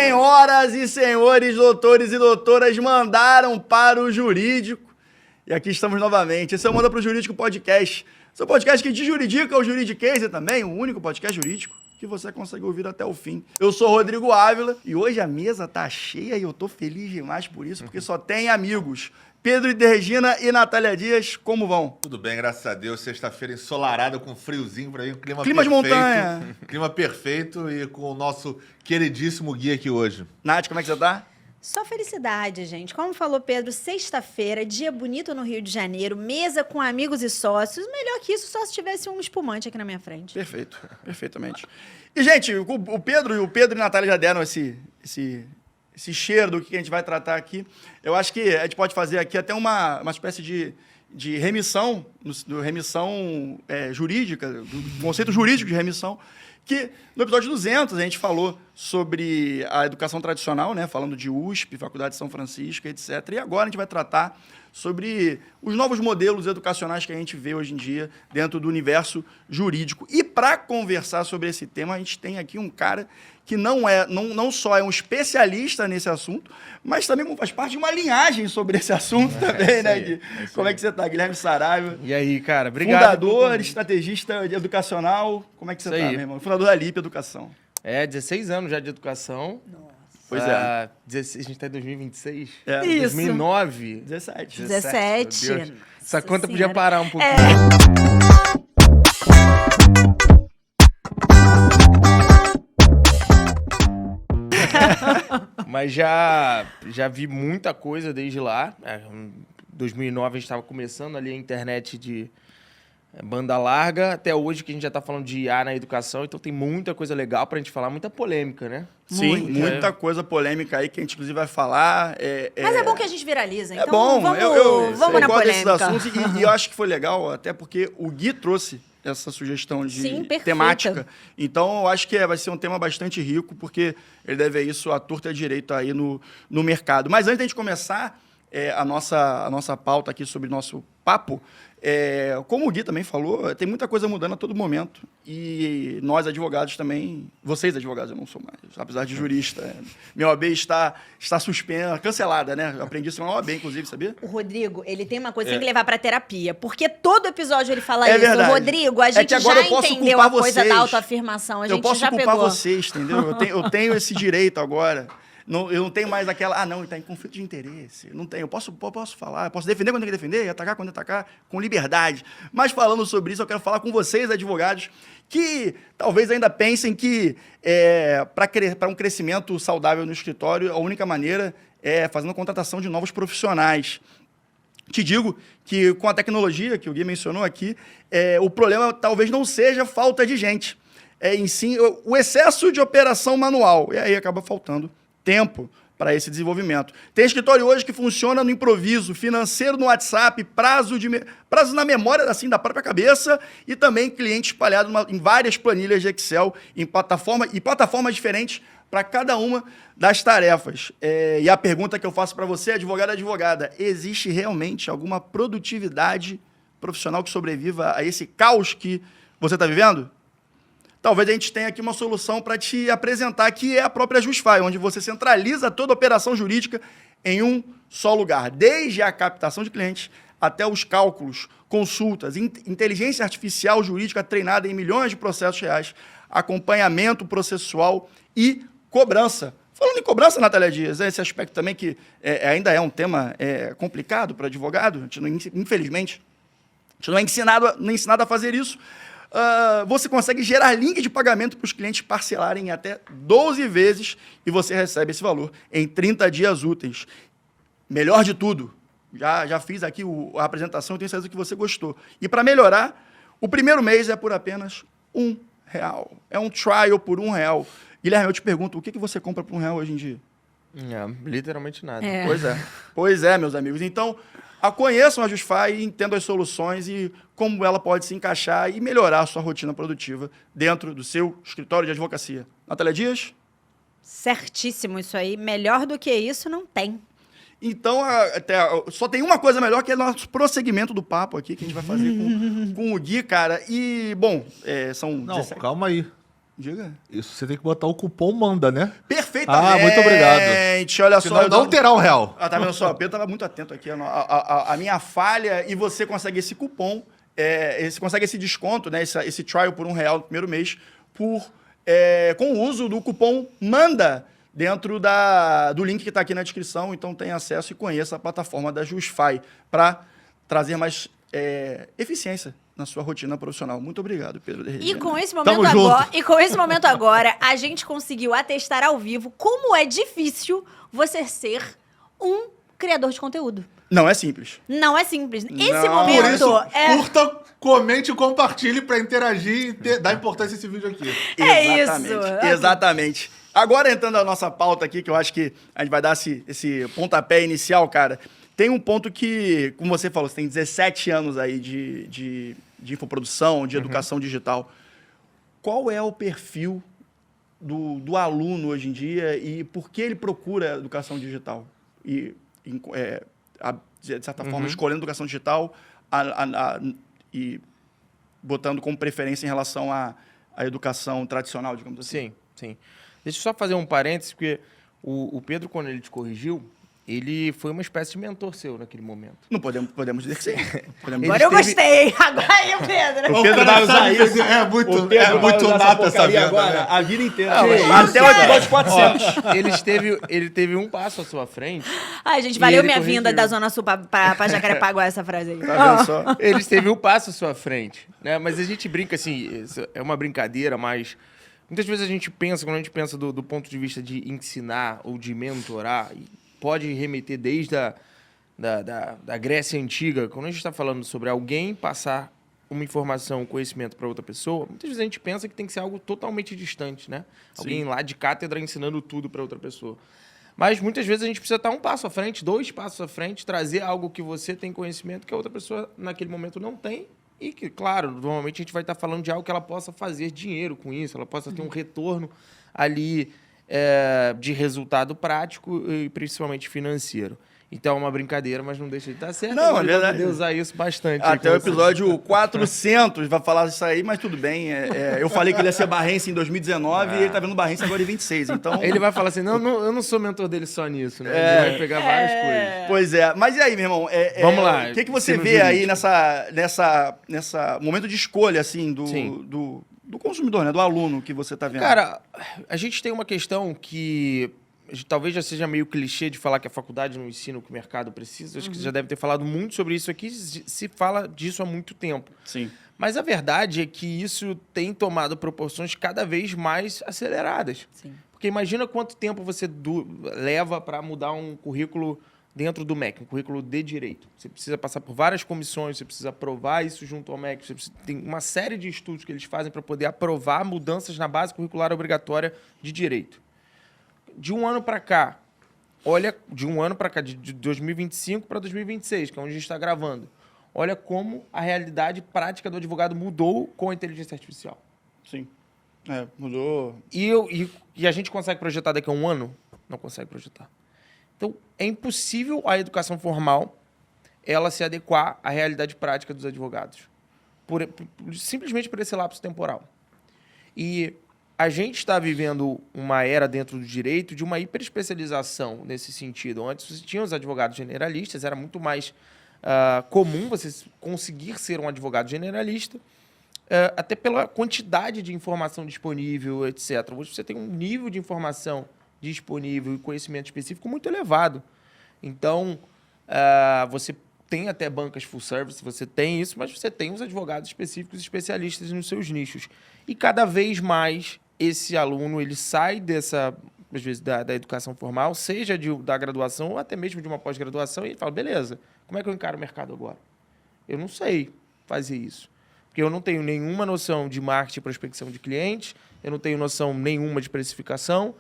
Senhoras e senhores, doutores e doutoras, mandaram para o jurídico. E aqui estamos novamente. Esse é o Manda para o Jurídico Podcast. Esse é um podcast que te juridica o juridiquês também, o único podcast jurídico que você consegue ouvir até o fim. Eu sou Rodrigo Ávila e hoje a mesa tá cheia e eu tô feliz demais por isso, porque só tem amigos. Pedro de Regina e Natália Dias, como vão? Tudo bem, graças a Deus. Sexta-feira ensolarada, com friozinho pra mim, um clima Clima perfeito. de montanha. Clima perfeito e com o nosso queridíssimo guia aqui hoje. Nath, como é que você tá? Só felicidade, gente. Como falou Pedro, sexta-feira, dia bonito no Rio de Janeiro, mesa com amigos e sócios. Melhor que isso, só se tivesse um espumante aqui na minha frente. Perfeito, perfeitamente. E, gente, o Pedro e a Natália já deram esse cheiro do que a gente vai tratar aqui. Eu acho que a gente pode fazer aqui até uma espécie de remissão, jurídica, do conceito jurídico de remissão, que no episódio 200 a gente falou sobre a educação tradicional, né, falando de USP, Faculdade de São Francisco, etc. E agora a gente vai tratar sobre os novos modelos educacionais que a gente vê hoje em dia dentro do universo jurídico. E para conversar sobre esse tema, a gente tem aqui um cara que não só é um especialista nesse assunto, mas também faz parte de uma linhagem sobre esse assunto também, né, Gui? Como é que você está, Guilherme Saraiva? E aí, cara? Obrigado. Fundador, estrategista educacional. Como é que você está, meu irmão? Fundador da LIP Educação. 16 anos já de educação. Nossa. Pois é. 16, a gente tá em 2026? Isso. 2009? 17. 17. Meu Deus. Essa conta Senhora. podia parar um pouquinho. Mas já vi muita coisa desde lá. Em 2009 a gente estava começando ali a internet de banda larga, até hoje que a gente já está falando de IA na educação, então tem muita coisa legal para a gente falar, muita polêmica, né? Sim, muita coisa polêmica aí que a gente inclusive vai falar. Mas é bom que a gente viraliza, então é bom, vamos na gosto desses polêmica. assuntos e eu acho que foi legal, até porque o Gui trouxe essa sugestão de perfeita. temática. Então, eu acho que vai ser um tema bastante rico, porque ele deve ver isso à torta e à direita aí no mercado. Mas antes de a gente começar a nossa pauta aqui sobre o nosso papo, como o Gui também falou, tem muita coisa mudando a todo momento. E nós, advogados, também... Vocês, advogados, eu não sou mais, apesar de jurista. Minha OAB está suspensa, cancelada, né? Eu aprendi isso na OAB, inclusive, sabia? O Rodrigo, ele tem uma coisa que tem que levar pra terapia, porque todo episódio ele fala É isso. verdade. O Rodrigo, a gente que agora já eu posso entendeu culpar a coisa vocês. da autoafirmação, a gente Eu posso já culpar pegou. vocês, entendeu? Eu tenho esse direito agora. Eu não tenho mais aquela... não, ele está em conflito de interesse. Não tenho. Eu posso falar, eu posso defender quando tem que defender, atacar quando atacar, com liberdade. Mas falando sobre isso, eu quero falar com vocês, advogados, que talvez ainda pensem que para um crescimento saudável no escritório, a única maneira é fazendo a contratação de novos profissionais. Te digo que com a tecnologia que o Gui mencionou aqui, o problema talvez não seja falta de gente. Em si, o excesso de operação manual. E aí acaba faltando tempo para esse desenvolvimento. Tem escritório hoje que funciona no improviso, financeiro no WhatsApp, prazo na memória assim, da própria cabeça e também cliente espalhado em várias planilhas de Excel em plataformas diferentes para cada uma das tarefas. E a pergunta que eu faço para você, advogada, existe realmente alguma produtividade profissional que sobreviva a esse caos que você está vivendo? Talvez a gente tenha aqui uma solução para te apresentar, que é a própria Jusfy, onde você centraliza toda a operação jurídica em um só lugar, desde a captação de clientes até os cálculos, consultas, inteligência artificial jurídica treinada em milhões de processos reais, acompanhamento processual e cobrança. Falando em cobrança, Natália Dias, esse aspecto também que ainda é um tema complicado para advogado, infelizmente, a gente não é ensinado a fazer isso. Você consegue gerar link de pagamento para os clientes parcelarem em até 12 vezes e você recebe esse valor em 30 dias úteis. Melhor de tudo, já fiz aqui a apresentação e tenho certeza que você gostou. E para melhorar, o primeiro mês é por apenas R$1. É um trial por R$1. Guilherme, eu te pergunto, o que você compra por R$1 hoje em dia? Literalmente nada. Pois é, meus amigos. Então, conheçam a Jusfy e entendam as soluções e como ela pode se encaixar e melhorar a sua rotina produtiva dentro do seu escritório de advocacia. Natália Dias? Certíssimo isso aí. Melhor do que isso, não tem. Então, só tem uma coisa melhor, que é o nosso prosseguimento do papo aqui, que a gente vai fazer com o Gui, cara. E, bom, são... Não, 17... calma aí. Diga. Isso você tem que botar o cupom MANDA, né? Perfeitamente. Ah, muito obrigado. Olha só. Senão não terá o real. Tá vendo só? O Pedro estava muito atento aqui. A minha falha, e você consegue esse cupom, você consegue esse desconto, né? Esse trial por R$1 no primeiro mês, com o uso do cupom MANDA dentro do link que está aqui na descrição. Então tem acesso e conheça a plataforma da Justify para trazer mais eficiência na sua rotina profissional. Muito obrigado, Pedro de E Regina. com esse Tamo momento agora, a gente conseguiu atestar ao vivo como é difícil você ser um criador de conteúdo. Não é simples. Não é simples. Esse Não. momento Por isso, é... curta, comente e compartilhe pra interagir e dar importância a esse vídeo aqui. É Exatamente, isso. exatamente. Agora, entrando na nossa pauta aqui, que eu acho que a gente vai dar esse pontapé inicial, cara, tem um ponto que, como você falou, você tem 17 anos aí de infoprodução, de educação digital. Qual é o perfil do aluno hoje em dia e por que ele procura educação digital? E, de certa forma, escolhendo educação digital e botando como preferência em relação à educação tradicional, digamos assim. Sim, sim. Deixa eu só fazer um parênteses, porque o Pedro, quando ele te corrigiu, ele foi uma espécie de mentor seu naquele momento. Não podemos dizer que sim. Agora eu gostei. Agora aí, Pedro. O Pedro vai usar sabe, isso. É muito, O Pedro vai muito usar nata essa porcaria venda, agora, né? a vida inteira. Não, Até o episódio 400. Ele teve um passo à sua frente. Ai, gente, E valeu ele minha corrigiu. vinda da Zona Sul pra Jacarepaguá, essa frase aí. Tá vendo só? Ele teve um passo à sua frente, né? Mas a gente brinca assim, isso é uma brincadeira, mas muitas vezes a gente pensa, quando a gente pensa do ponto de vista de ensinar ou de mentorar, pode remeter desde da Grécia Antiga, quando a gente está falando sobre alguém passar uma informação, um conhecimento para outra pessoa, muitas vezes a gente pensa que tem que ser algo totalmente distante, né? Alguém lá de cátedra ensinando tudo para outra pessoa. Mas muitas vezes a gente precisa estar um passo à frente, 2 passos à frente, trazer algo que você tem conhecimento que a outra pessoa naquele momento não tem e que, claro, normalmente a gente vai estar falando de algo que ela possa fazer dinheiro com isso, ela possa ter um retorno ali de resultado prático e principalmente financeiro. Então é uma brincadeira, mas não deixa de estar certo. Não, Ele é verdade. vai poder usar isso bastante. Até o aí com você. episódio 400 vai falar isso aí, mas tudo bem. Eu falei que ele ia ser barrense em 2019 e ele tá vendo barrense agora em 26. Então, Ele vai falar assim, não, eu não sou mentor dele só nisso, né? Ele vai pegar várias coisas. pois é. Mas e aí, meu irmão? Vamos lá, O que você ensino vê aí jurídico. nessa momento de escolha, assim, Sim. do consumidor, né? Do aluno que você tá vendo? Cara, a gente tem uma questão que talvez já seja meio clichê de falar que a faculdade não ensina o que o mercado precisa. Acho que você já deve ter falado muito sobre isso aqui. Se fala disso há muito tempo. Sim. Mas a verdade é que isso tem tomado proporções cada vez mais aceleradas. Sim. Porque imagina quanto tempo você leva para mudar um currículo dentro do MEC, um currículo de direito. Você precisa passar por várias comissões, você precisa aprovar isso junto ao MEC, tem uma série de estudos que eles fazem para poder aprovar mudanças na base curricular obrigatória de direito. De um ano para cá, de 2025 para 2026, que é onde a gente está gravando, olha como a realidade prática do advogado mudou com a inteligência artificial. Sim. Mudou. E a gente consegue projetar daqui a um ano? Não consegue projetar. Então, é impossível a educação formal ela se adequar à realidade prática dos advogados. Simplesmente por esse lapso temporal. E a gente está vivendo uma era dentro do direito de uma hiperespecialização nesse sentido. Antes você tinha os advogados generalistas, era muito mais comum você conseguir ser um advogado generalista, até pela quantidade de informação disponível, etc. Hoje você tem um nível de informação disponível e conhecimento específico muito elevado. Então, você tem até bancas full service, você tem isso, mas você tem os advogados específicos, especialistas nos seus nichos. E cada vez mais esse aluno ele sai às vezes, da educação formal, seja da graduação ou até mesmo de uma pós-graduação, e ele fala, beleza, como é que eu encaro o mercado agora? Eu não sei fazer isso. Porque eu não tenho nenhuma noção de marketing e prospecção de clientes, eu não tenho noção nenhuma de precificação,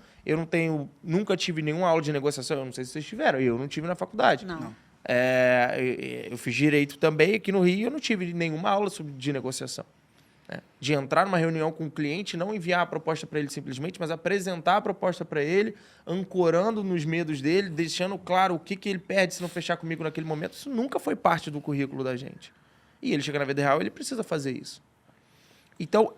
nunca tive nenhuma aula de negociação, eu não sei se vocês tiveram, eu não tive na faculdade. Não. Eu fiz direito também aqui no Rio e eu não tive nenhuma aula de negociação. De entrar numa reunião com o cliente, não enviar a proposta para ele simplesmente, mas apresentar a proposta para ele, ancorando nos medos dele, deixando claro o que ele perde se não fechar comigo naquele momento. Isso nunca foi parte do currículo da gente. E ele chega na vida real, ele precisa fazer isso. Então,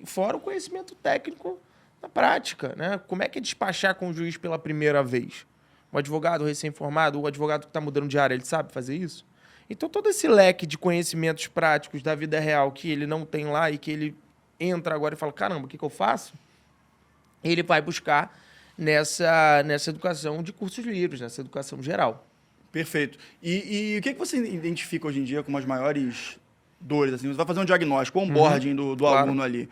fora o conhecimento técnico na prática, né? Como é que é despachar com o juiz pela primeira vez? O advogado recém-formado, o advogado que está mudando de área, ele sabe fazer isso? Então, todo esse leque de conhecimentos práticos da vida real que ele não tem lá e que ele entra agora e fala, caramba, o que eu faço? Ele vai buscar nessa educação de cursos livres, nessa educação geral. Perfeito. E o que você identifica hoje em dia como as maiores dores? Assim, você vai fazer um diagnóstico, um onboarding do claro. aluno ali.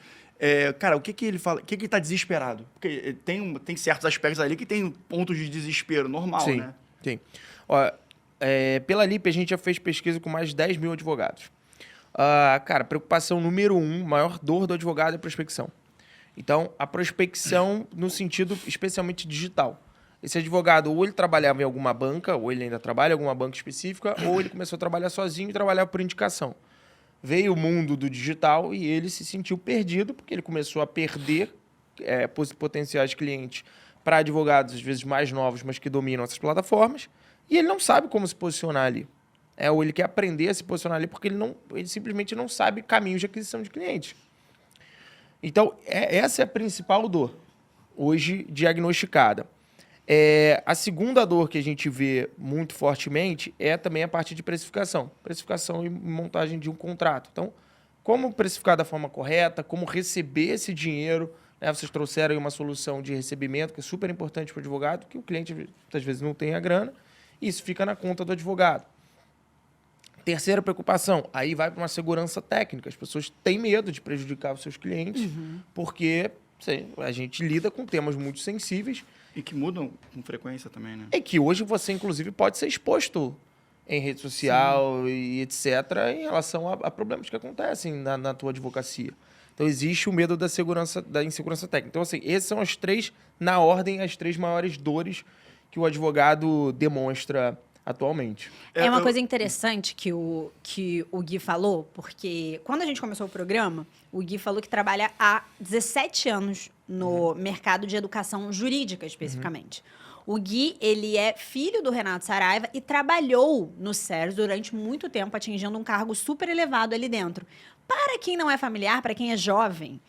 Cara, o que ele fala? O que ele está desesperado? Porque tem certos aspectos ali que tem pontos de desespero normal, Sim, né? sim. Ó, pela LIP, a gente já fez pesquisa com mais de 10 mil advogados. Cara, preocupação número 1, maior dor do advogado é a prospecção. Então, a prospecção no sentido especialmente digital. Esse advogado, ou ele trabalhava em alguma banca, ou ele ainda trabalha em alguma banca específica, ou ele começou a trabalhar sozinho e trabalhar por indicação. Veio o mundo do digital e ele se sentiu perdido, porque ele começou a perder potenciais clientes para advogados, às vezes mais novos, mas que dominam essas plataformas, e ele não sabe como se posicionar ali. Ou ele quer aprender a se posicionar ali porque ele simplesmente não sabe caminhos de aquisição de clientes. Então, essa é a principal dor, hoje diagnosticada. A segunda dor que a gente vê muito fortemente é também a parte de precificação. Precificação e montagem de um contrato. Então, como precificar da forma correta, como receber esse dinheiro. Né? Vocês trouxeram aí uma solução de recebimento que é super importante para o advogado, que o cliente, muitas vezes, não tem a grana, e isso fica na conta do advogado. Terceira preocupação, aí vai para uma segurança técnica. As pessoas têm medo de prejudicar os seus clientes, porque a gente lida com temas muito sensíveis. E que mudam com frequência também, né? E que hoje você, inclusive, pode ser exposto em rede social e etc. em relação a problemas que acontecem na tua advocacia. Então, existe o medo da insegurança técnica. Então, assim, esses são as três maiores dores que o advogado demonstra atualmente. É uma coisa interessante que o Gui falou, porque quando a gente começou o programa, o Gui falou que trabalha há 17 anos no mercado de educação jurídica, especificamente. O Gui, ele é filho do Renato Saraiva e trabalhou no SERS durante muito tempo, atingindo um cargo super elevado ali dentro. Para quem não é familiar, para quem é jovem,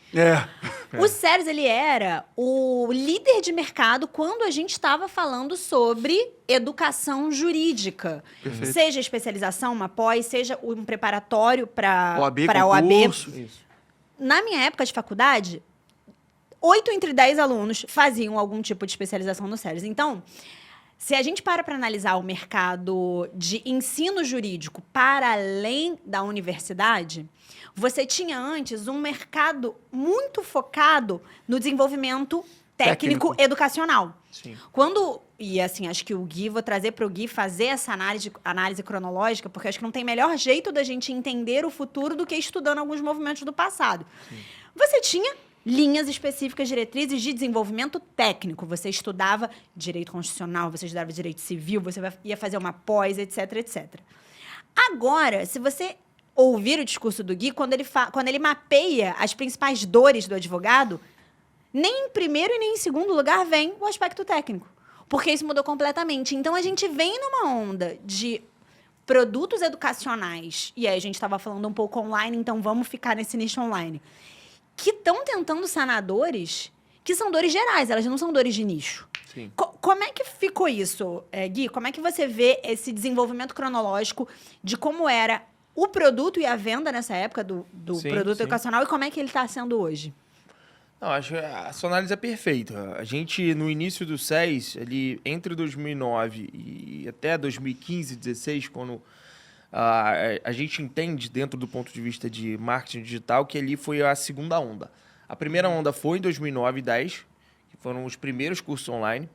o SERS, ele era o líder de mercado quando a gente estava falando sobre educação jurídica. Perfeito. Seja especialização, uma pós, seja um preparatório para OAB, OAB. concurso. Isso. Na minha época de faculdade, 8 entre 10 alunos faziam algum tipo de especialização no SERS. Então, se a gente para analisar o mercado de ensino jurídico para além da universidade, você tinha antes um mercado muito focado no desenvolvimento técnico educacional. Sim. E assim, acho que o Gui, vou trazer para o Gui fazer essa análise cronológica, porque acho que não tem melhor jeito da gente entender o futuro do que estudando alguns movimentos do passado. Sim. Você tinha linhas específicas, diretrizes de desenvolvimento técnico. Você estudava direito constitucional, você estudava direito civil, você ia fazer uma pós, etc, etc. Agora, se você ouvir o discurso do Gui, quando ele mapeia as principais dores do advogado, nem em primeiro e nem em segundo lugar vem o aspecto técnico. Porque isso mudou completamente. Então, a gente vem numa onda de produtos educacionais, e aí a gente estava falando um pouco online, então vamos ficar nesse nicho online, que estão tentando sanar dores que são dores gerais, elas não são dores de nicho. Sim. Como é que ficou isso, Gui? Como é que você vê esse desenvolvimento cronológico de como era o produto e a venda nessa época do Sim, produto sim. educacional e como é que ele está sendo hoje? Não, acho que a sua análise é perfeita. A gente, no início do SES, ali, entre 2009 e até 2015, 2016, quando a gente entende, dentro do ponto de vista de marketing digital, que ali foi a segunda onda. A primeira onda foi em 2009 e 2010, que foram os primeiros cursos online.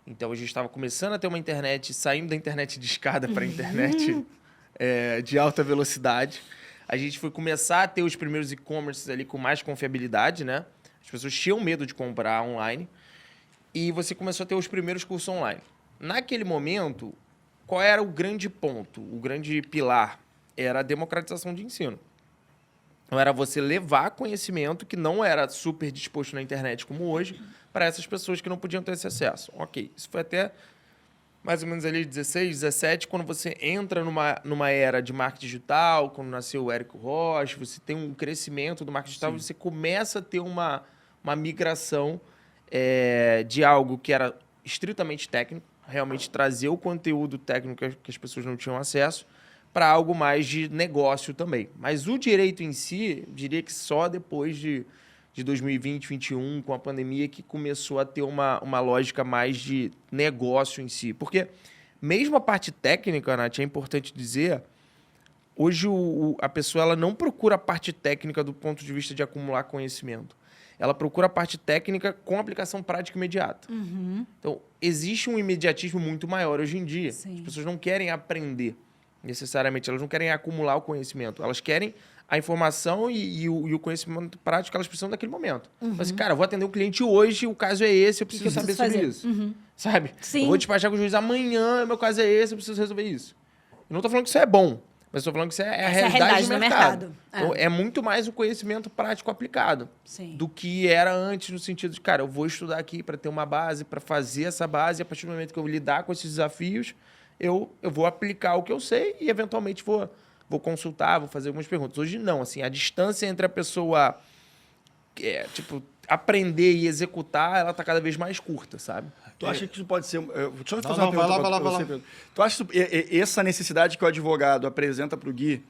Então, a gente estava começando a ter uma internet, saindo da internet de escada para a internet de alta velocidade. A gente foi começar a ter os primeiros e-commerces ali com mais confiabilidade, né? As pessoas tinham medo de comprar online. E você começou a ter os primeiros cursos online. Naquele momento, qual era o grande ponto, o grande pilar? Era a democratização de ensino. Então, era você levar conhecimento que não era super disposto na internet como hoje para essas pessoas que não podiam ter esse acesso. Ok, isso foi até Mais ou menos ali 16, 17, quando você entra numa era de marketing digital, quando nasceu o Érico Rocha, você tem um crescimento do marketing digital, você começa a ter uma migração de algo que era estritamente técnico, realmente trazer o conteúdo técnico que as pessoas não tinham acesso, para algo mais de negócio também. Mas o direito em si, eu diria que só depois de 2020, 2021, com a pandemia, que começou a ter uma lógica mais de negócio em si. Porque mesmo a parte técnica, Nath, é importante dizer, hoje a pessoa ela não procura a parte técnica do ponto de vista de acumular conhecimento. Ela procura a parte técnica com aplicação prática imediata. Então, existe um imediatismo muito maior hoje em dia. Sim. As pessoas não querem aprender necessariamente, elas não querem acumular o conhecimento, elas querem a informação e o conhecimento prático que elas precisam naquele momento. Mas, assim, cara, eu vou atender um cliente hoje, o caso é esse, eu preciso saber sobre isso. Sabe? Sim. Eu vou despachar com o juiz amanhã, meu caso é esse, eu preciso resolver isso. Eu não estou falando que isso é bom, mas estou falando que isso é a realidade do mercado. Então, é muito mais o conhecimento prático aplicado do que era antes, no sentido de, cara, eu vou estudar aqui para ter uma base, para fazer essa base, e a partir do momento que eu lidar com esses desafios, eu vou aplicar o que eu sei e, eventualmente, vou consultar, vou fazer algumas perguntas. Hoje, não. Assim, a distância entre a pessoa aprender e executar, ela está cada vez mais curta, sabe? Tu acha que isso pode ser... Deixa eu fazer Não, uma pergunta vai lá. pra você, Pedro. Tu acha que essa necessidade que o advogado apresenta para o Gui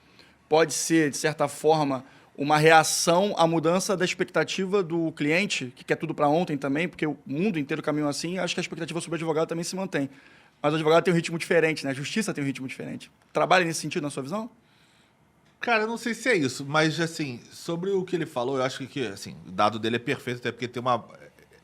pode ser, de certa forma, uma reação à mudança da expectativa do cliente, que quer tudo para ontem também, porque o mundo inteiro caminhou assim, acho que a expectativa sobre o advogado também se mantém. Mas o advogado tem um ritmo diferente, né? A justiça tem um ritmo diferente. Trabalha nesse sentido, na sua visão? Cara, eu não sei se é isso, mas, assim, sobre o que ele falou, eu acho que assim, o dado dele é perfeito, até porque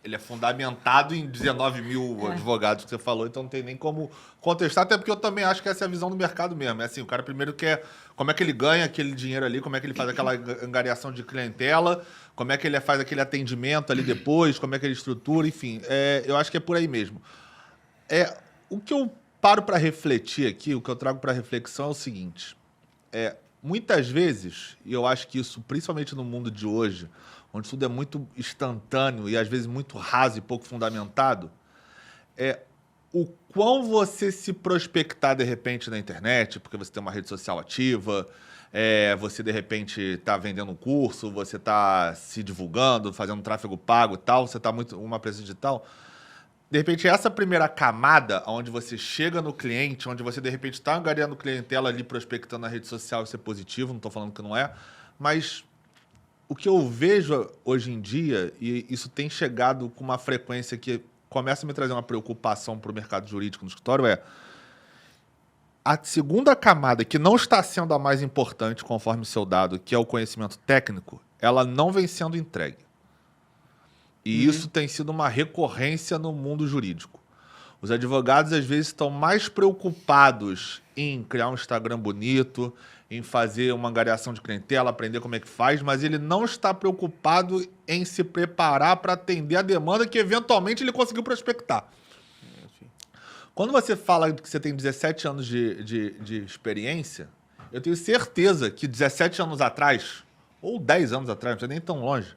ele é fundamentado em 19 mil advogados que você falou, então não tem nem como contestar, até porque eu também acho que essa é a visão do mercado mesmo. É assim, o cara primeiro quer como é que ele ganha aquele dinheiro ali, como é que ele faz aquela angariação de clientela, como é que ele faz aquele atendimento ali depois, como é que ele estrutura, enfim. Eu acho que é por aí mesmo. O que eu paro para refletir aqui, o que eu trago para reflexão é o seguinte, muitas vezes, e eu acho que isso, principalmente no mundo de hoje, onde tudo é muito instantâneo e às vezes muito raso e pouco fundamentado, o quão você se prospectar de repente na internet, porque você tem uma rede social ativa, você de repente está vendendo um curso, você está se divulgando, fazendo tráfego pago e tal, você está muito uma presença digital. De repente, essa primeira camada, onde você chega no cliente, onde você, de repente, está angariando clientela ali, prospectando na rede social, isso é positivo, não estou falando que não é, mas o que eu vejo hoje em dia, e isso tem chegado com uma frequência que começa a me trazer uma preocupação para o mercado jurídico no escritório, a segunda camada, que não está sendo a mais importante, conforme o seu dado, que é o conhecimento técnico, ela não vem sendo entregue. E isso tem sido uma recorrência no mundo jurídico. Os advogados, às vezes, estão mais preocupados em criar um Instagram bonito, em fazer uma angariação de clientela, aprender como é que faz, mas ele não está preocupado em se preparar para atender a demanda que, eventualmente, ele conseguiu prospectar. Quando você fala que você tem 17 anos de experiência, eu tenho certeza que 17 anos atrás, ou 10 anos atrás, não sei nem tão longe,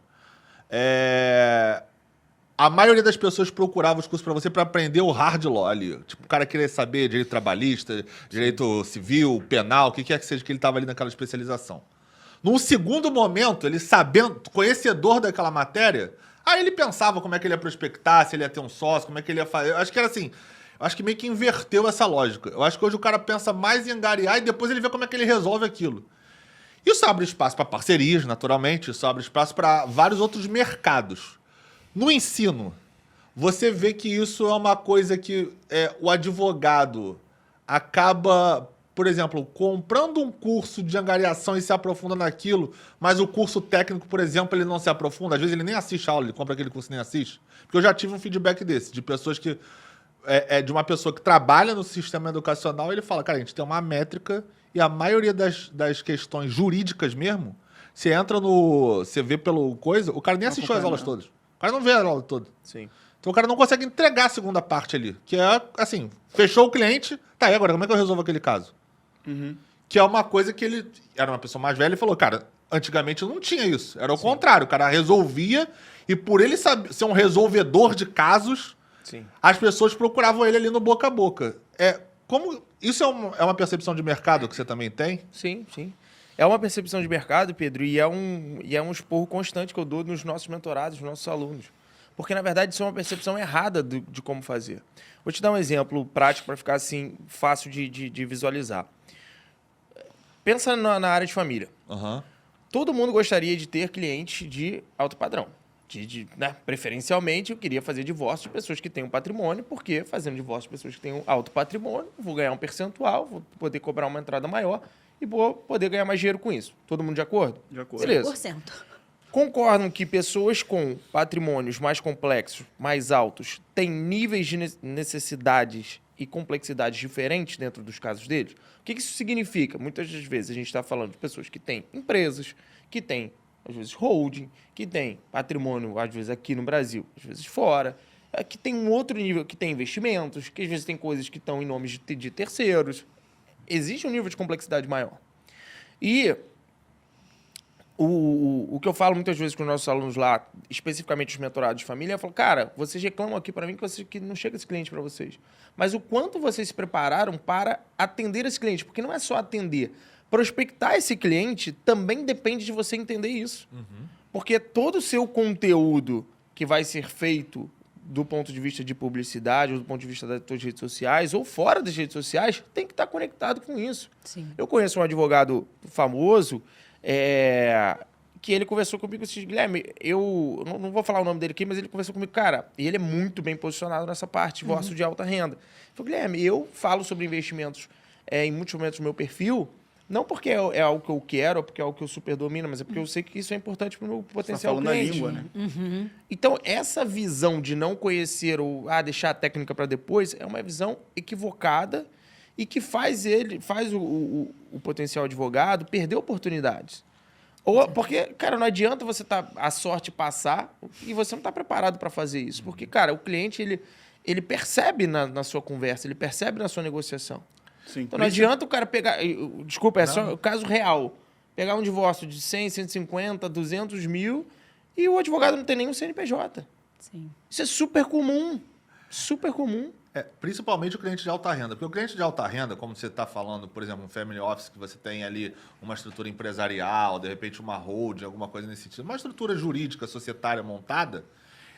a maioria das pessoas procurava os cursos para você para aprender o hard law ali. Tipo, o cara queria saber direito trabalhista, direito civil, penal, o que quer que seja que ele estava ali naquela especialização. Num segundo momento, ele sabendo, conhecedor daquela matéria, aí ele pensava como é que ele ia prospectar, se ele ia ter um sócio, como é que ele ia fazer. Eu acho que era assim, eu acho que meio que inverteu essa lógica. Eu acho que hoje o cara pensa mais em angariar e depois ele vê como é que ele resolve aquilo. Isso abre espaço para parcerias, naturalmente, isso abre espaço para vários outros mercados. No ensino, você vê que isso é uma coisa que o advogado acaba, por exemplo, comprando um curso de angariação e se aprofunda naquilo, mas o curso técnico, por exemplo, ele não se aprofunda. Às vezes ele nem assiste a aula, ele compra aquele curso e nem assiste. Porque eu já tive um feedback desse, de pessoas que... de uma pessoa que trabalha no sistema educacional, e ele fala, cara, a gente tem uma métrica... E a maioria das questões jurídicas mesmo, você entra você vê pelo coisa, o cara nem assistiu as aulas todas. O cara não vê a aula toda. Sim. Então o cara não consegue entregar a segunda parte ali. Que é assim, fechou o cliente, tá, e agora como é que eu resolvo aquele caso? Que é uma coisa que ele era uma pessoa mais velha e falou, cara, antigamente não tinha isso. Era o contrário, o cara resolvia e por ele ser um resolvedor de casos, Sim. as pessoas procuravam ele ali no boca a boca. Isso é uma percepção de mercado que você também tem? Sim, sim. É uma percepção de mercado, Pedro, e é um esporro constante que eu dou nos nossos mentorados, nos nossos alunos. Porque, na verdade, isso é uma percepção errada de como fazer. Vou te dar um exemplo prático para ficar assim, fácil de visualizar. Pensa na área de família. Aham. Todo mundo gostaria de ter clientes de alto padrão. Né? Preferencialmente, eu queria fazer divórcio de pessoas que têm um patrimônio, porque fazendo divórcio de pessoas que têm um alto patrimônio, vou ganhar um percentual, vou poder cobrar uma entrada maior e vou poder ganhar mais dinheiro com isso. Todo mundo de acordo? De acordo. Beleza. 100%. Concordam que pessoas com patrimônios mais complexos, mais altos, têm níveis de necessidades e complexidades diferentes dentro dos casos deles? O que isso significa? Muitas das vezes a gente está falando de pessoas que têm empresas, que têm, às vezes, holding, que têm patrimônio, às vezes, aqui no Brasil, às vezes fora, que tem um outro nível, que tem investimentos, que às vezes tem coisas que estão em nomes de terceiros. Existe um nível de complexidade maior. E o que eu falo muitas vezes com os nossos alunos lá, especificamente os mentorados de família, eu falo, cara, vocês reclamam aqui para mim que não chega esse cliente para vocês. Mas o quanto vocês se prepararam para atender esse cliente? Porque não é só atender. Prospectar esse cliente também depende de você entender isso. Porque todo o seu conteúdo que vai ser feito do ponto de vista de publicidade, ou do ponto de vista das suas redes sociais, ou fora das redes sociais, tem que estar conectado com isso. Sim. Eu conheço um advogado famoso que ele conversou comigo e disse, Guilherme, eu não vou falar o nome dele aqui, mas ele conversou comigo, cara, e ele é muito bem posicionado nessa parte, divórcio de alta renda. Ele falou, Guilherme, eu falo sobre investimentos em muitos momentos no meu perfil, não porque é algo que eu quero, ou porque é algo que eu super domino, mas é porque eu sei que isso é importante para o meu potencial falando a cliente. língua, né? Então, essa visão de não conhecer ou deixar a técnica para depois é uma visão equivocada e que faz o potencial advogado perder oportunidades. Porque, cara, não adianta você a sorte passar e você não está preparado para fazer isso. Porque, cara, o cliente, ele percebe na sua conversa, ele percebe na sua negociação. Sim. Então não adianta o cara pegar... Desculpa, é só o caso real. Pegar um divórcio de 100, 150, 200 mil e o advogado não tem nenhum CNPJ. Sim. Isso é super comum. Super comum. Principalmente o cliente de alta renda. Porque o cliente de alta renda, como você está falando, por exemplo, um family office, que você tem ali uma estrutura empresarial, de repente uma holding, alguma coisa nesse sentido, uma estrutura jurídica, societária montada,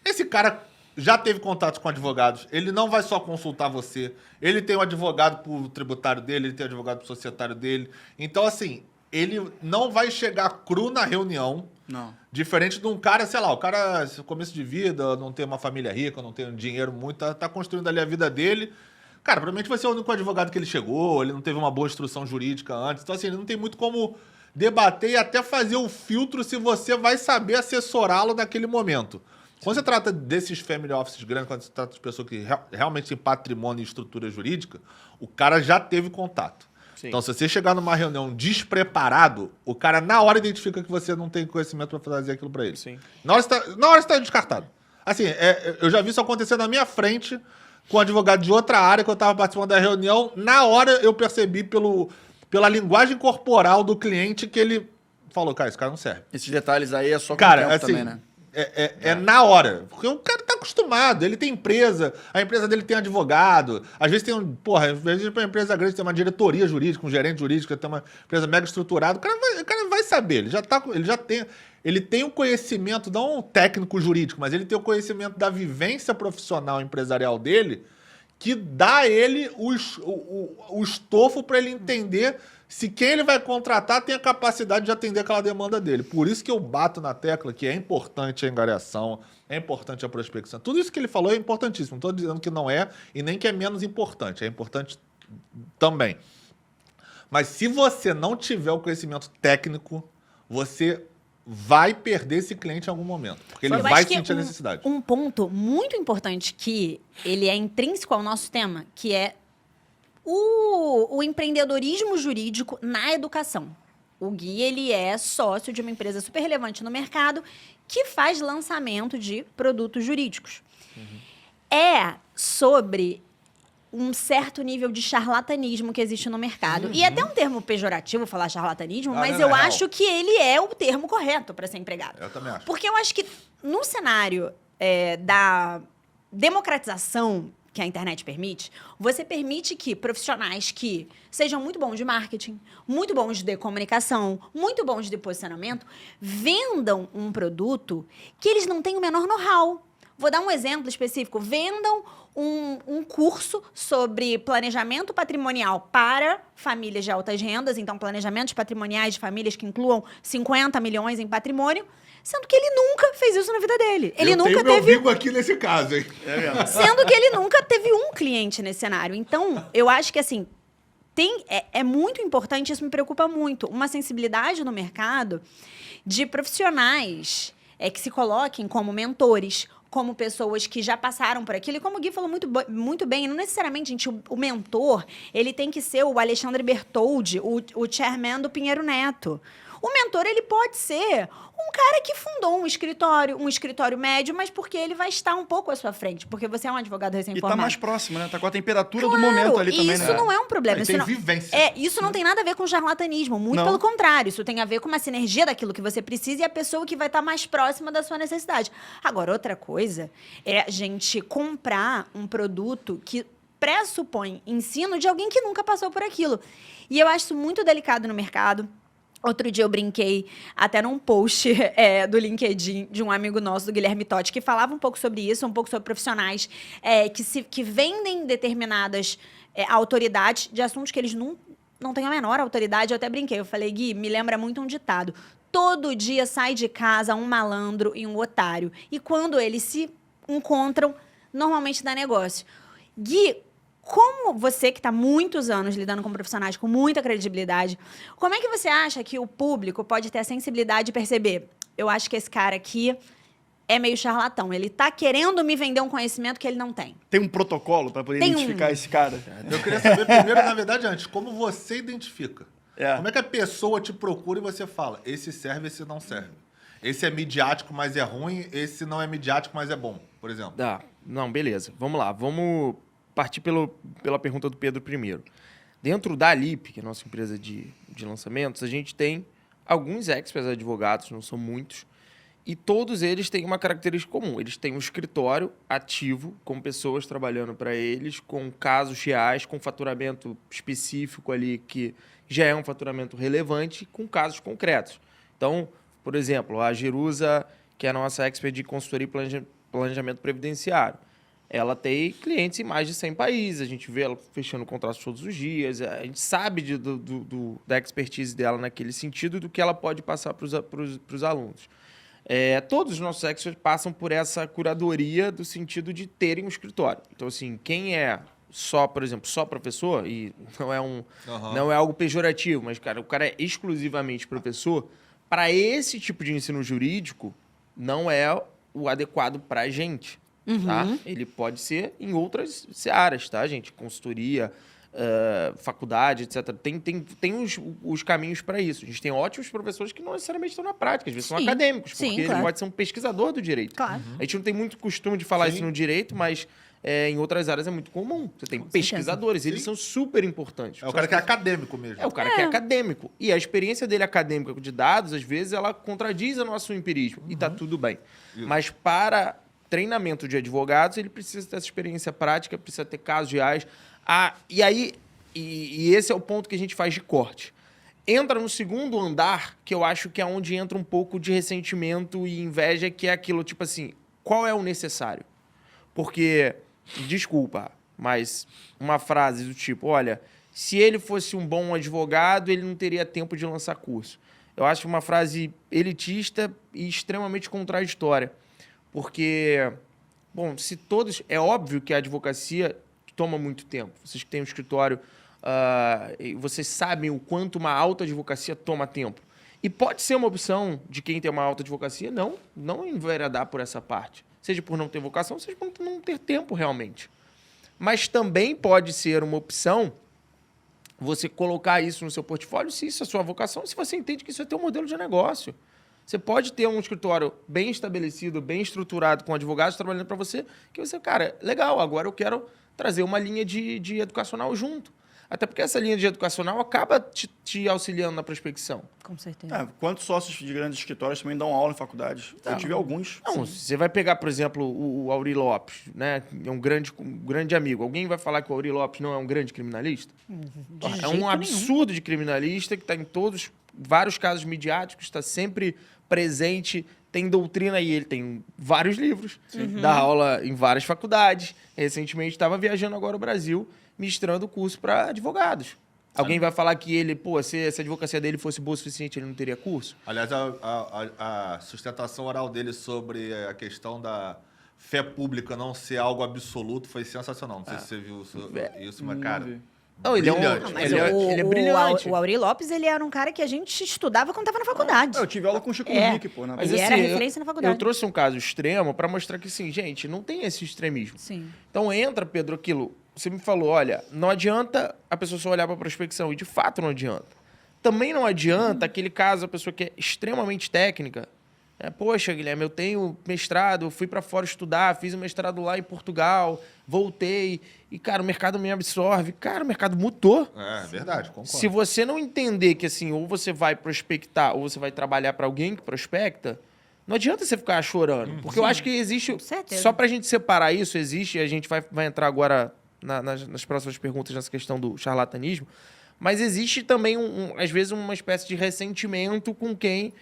esse cara já teve contatos com advogados, ele não vai só consultar você, ele tem um advogado pro tributário dele, ele tem um advogado pro societário dele. Então, assim, ele não vai chegar cru na reunião, Não. diferente de um cara, sei lá, o cara, começo de vida, não tem uma família rica, não tem dinheiro muito, tá construindo ali a vida dele. Cara, provavelmente vai ser o único advogado que ele chegou, ele não teve uma boa instrução jurídica antes. Então, assim, ele não tem muito como debater e até fazer o filtro se você vai saber assessorá-lo naquele momento. Quando você trata desses family offices grandes, quando você trata de pessoas que realmente têm patrimônio e estrutura jurídica, o cara já teve contato. Sim. Então, se você chegar numa reunião despreparado, o cara na hora identifica que você não tem conhecimento para fazer aquilo para ele. Sim. Na hora você está descartado. Assim, eu já vi isso acontecer na minha frente com um advogado de outra área que eu estava participando da reunião. Na hora eu percebi pela linguagem corporal do cliente que ele falou, cara, esse cara não serve. Esses detalhes aí é só com Cara, o tempo assim, também, né? É na hora. Porque o cara tá acostumado, ele tem empresa, a empresa dele tem advogado, às vezes tem às vezes pra uma empresa grande tem uma diretoria jurídica, um gerente jurídico, tem uma empresa mega estruturada, o cara vai saber, ele tem o conhecimento, não técnico jurídico, mas ele tem o conhecimento da vivência profissional empresarial dele, que dá a ele o estofo para ele entender se quem ele vai contratar tem a capacidade de atender aquela demanda dele. Por isso que eu bato na tecla que é importante a angariação, é importante a prospecção. Tudo isso que ele falou é importantíssimo. Não estou dizendo que não é e nem que é menos importante. É importante também. Mas se você não tiver o conhecimento técnico, você vai perder esse cliente em algum momento. Porque ele Eu vai acho que sentir a necessidade. Um ponto muito importante que ele é intrínseco ao nosso tema, que é o empreendedorismo jurídico na educação. O Gui, ele é sócio de uma empresa super relevante no mercado que faz lançamento de produtos jurídicos. É sobre um certo nível de charlatanismo que existe no mercado. E é até um termo pejorativo falar charlatanismo, mas eu acho que ele é o termo correto para ser empregado. Eu também acho. Porque eu acho que no cenário democratização que a internet permite, você permite que profissionais que sejam muito bons de marketing, muito bons de comunicação, muito bons de posicionamento, vendam um produto que eles não têm o menor know-how. Vou dar um exemplo específico. Vendam um curso sobre planejamento patrimonial para famílias de altas rendas, então planejamentos patrimoniais de famílias que incluam 50 milhões em patrimônio, sendo que ele nunca fez isso na vida dele. Ele nunca tenho meu teve... amigo aqui nesse caso, hein? Sendo que ele nunca teve um cliente nesse cenário. Então, eu acho que, assim, é muito importante, isso me preocupa muito, uma sensibilidade no mercado de profissionais que se coloquem como mentores, como pessoas que já passaram por aquilo. E como o Gui falou muito bem, não necessariamente, gente, o mentor, ele tem que ser o Alexandre Bertoldi, o chairman do Pinheiro Neto. O mentor, ele pode ser um cara que fundou um escritório médio, mas porque ele vai estar um pouco à sua frente, porque você é um advogado E recém-formado. tá mais próximo, né? Tá com a temperatura do momento ali também, isso né? não é um problema. Ele Isso tem não, vivência. isso não tem nada a ver com charlatanismo, muito Não. pelo contrário. Isso tem a ver com uma sinergia daquilo que você precisa e a pessoa que vai estar mais próxima da sua necessidade. Agora, outra coisa é a gente comprar um produto que pressupõe ensino de alguém que nunca passou por aquilo. E eu acho isso muito delicado no mercado. Outro dia eu brinquei até num post do LinkedIn de um amigo nosso, do Guilherme Totti, que falava um pouco sobre isso, um pouco sobre profissionais que vendem determinadas autoridades de assuntos que eles não têm a menor autoridade. Eu até brinquei, eu falei, Gui, me lembra muito um ditado. Todo dia sai de casa um malandro e um otário. E quando eles se encontram, normalmente dá negócio. Gui, como você que está muitos anos lidando com profissionais com muita credibilidade, como é que você acha que o público pode ter a sensibilidade de perceber? Eu acho que esse cara aqui é meio charlatão. Ele está querendo me vender um conhecimento que ele não tem. Tem um protocolo para poder identificar esse cara? Eu queria saber primeiro, na verdade, antes, como você identifica. É. Como é que a pessoa te procura e você fala, esse serve, esse não serve. Esse é midiático, mas é ruim. Esse não é midiático, mas é bom, por exemplo. Não, beleza. Vamos lá. Vamos partir pela pergunta do Pedro primeiro. Dentro da Alip, que é a nossa empresa de lançamentos, a gente tem alguns experts advogados, não são muitos, e todos eles têm uma característica comum. Eles têm um escritório ativo, com pessoas trabalhando para eles, com casos reais, com faturamento específico ali, que já é um faturamento relevante, com casos concretos. Então, por exemplo, a Jerusa, que é a nossa expert de consultoria e planejamento previdenciário, ela tem clientes em mais de 100 países, a gente vê ela fechando contratos todos os dias, a gente sabe da expertise dela naquele sentido, do que ela pode passar para os alunos. Todos os nossos experts passam por essa curadoria do sentido de terem um escritório. Então, assim, quem é só, por exemplo, só professor, e não é algo pejorativo, mas, cara, o cara é exclusivamente professor, para esse tipo de ensino jurídico, não é o adequado para a gente. Tá? Ele pode ser em outras áreas, tá, gente? Consultoria, faculdade, etc. Tem os caminhos para isso. A gente tem ótimos professores que não necessariamente estão na prática, às vezes são acadêmicos, porque ele pode ser um pesquisador do direito. Claro. A gente não tem muito costume de falar isso no direito, mas em outras áreas é muito comum. Você tem pesquisadores, eles são super importantes. É o cara que é acadêmico mesmo. É o cara que é acadêmico. E a experiência dele acadêmica de dados, às vezes, ela contradiz o nosso empirismo. E tá tudo bem. Isso. Mas para treinamento de advogados, ele precisa ter essa experiência prática, precisa ter casos reais. E esse é o ponto que a gente faz de corte. Entra no segundo andar, que eu acho que é onde entra um pouco de ressentimento e inveja, que é aquilo, tipo assim, qual é o necessário? Porque, desculpa, mas uma frase do tipo, olha, se ele fosse um bom advogado, ele não teria tempo de lançar curso. Eu acho uma frase elitista e extremamente contraditória. Porque, bom, se todos... É óbvio que a advocacia toma muito tempo. Vocês que têm um escritório, vocês sabem o quanto uma alta advocacia toma tempo. E pode ser uma opção de quem tem uma alta advocacia não enveredar por essa parte. Seja por não ter vocação, seja por não ter tempo realmente. Mas também pode ser uma opção você colocar isso no seu portfólio, se isso é a sua vocação, se você entende que isso é teu modelo de negócio. Você pode ter um escritório bem estabelecido, bem estruturado, com advogados trabalhando para você, que você, cara, legal, agora eu quero trazer uma linha de educacional junto. Até porque essa linha de educacional acaba te auxiliando na prospecção. Com certeza. Quantos sócios de grandes escritórios também dão aula em faculdade? Eu tive alguns. Não, você vai pegar, por exemplo, o Auri Lopes, né? É um grande amigo. Alguém vai falar que o Auri Lopes não é um grande criminalista? É um absurdo de criminalista que está em vários casos midiáticos, está sempre presente, tem doutrina aí. Ele tem vários livros, dá aula em várias faculdades. Recentemente estava viajando agora ao Brasil, ministrando curso para advogados. Alguém vai falar que ele, se a advocacia dele fosse boa o suficiente, ele não teria curso? Aliás, a sustentação oral dele sobre a questão da fé pública não ser algo absoluto foi sensacional. Não sei se você viu isso, mas, cara... Não, ele brilhante. Mas ele é brilhante. O Auri Lopes, ele era um cara que a gente estudava quando estava na faculdade. Eu tive aula com o Chico Henrique, pô. Ele era referência na faculdade. Eu trouxe um caso extremo para mostrar que, assim, gente, não tem esse extremismo. Sim. Então entra, Pedro, aquilo. Você me falou, olha, não adianta a pessoa só olhar para a prospecção. E, de fato, não adianta. Também não adianta aquele caso, a pessoa que é extremamente técnica. Poxa, Guilherme, eu tenho mestrado, eu fui para fora estudar, fiz um mestrado lá em Portugal, voltei, e, cara, o mercado me absorve. Cara, o mercado mudou. É verdade, concordo. Se você não entender que, assim, ou você vai prospectar, ou você vai trabalhar para alguém que prospecta, não adianta você ficar chorando. Porque eu acho que existe... Com certeza. Só para a gente separar isso, existe, a gente vai entrar agora nas próximas perguntas nessa questão do charlatanismo, mas existe também, às vezes, uma espécie de ressentimento com quem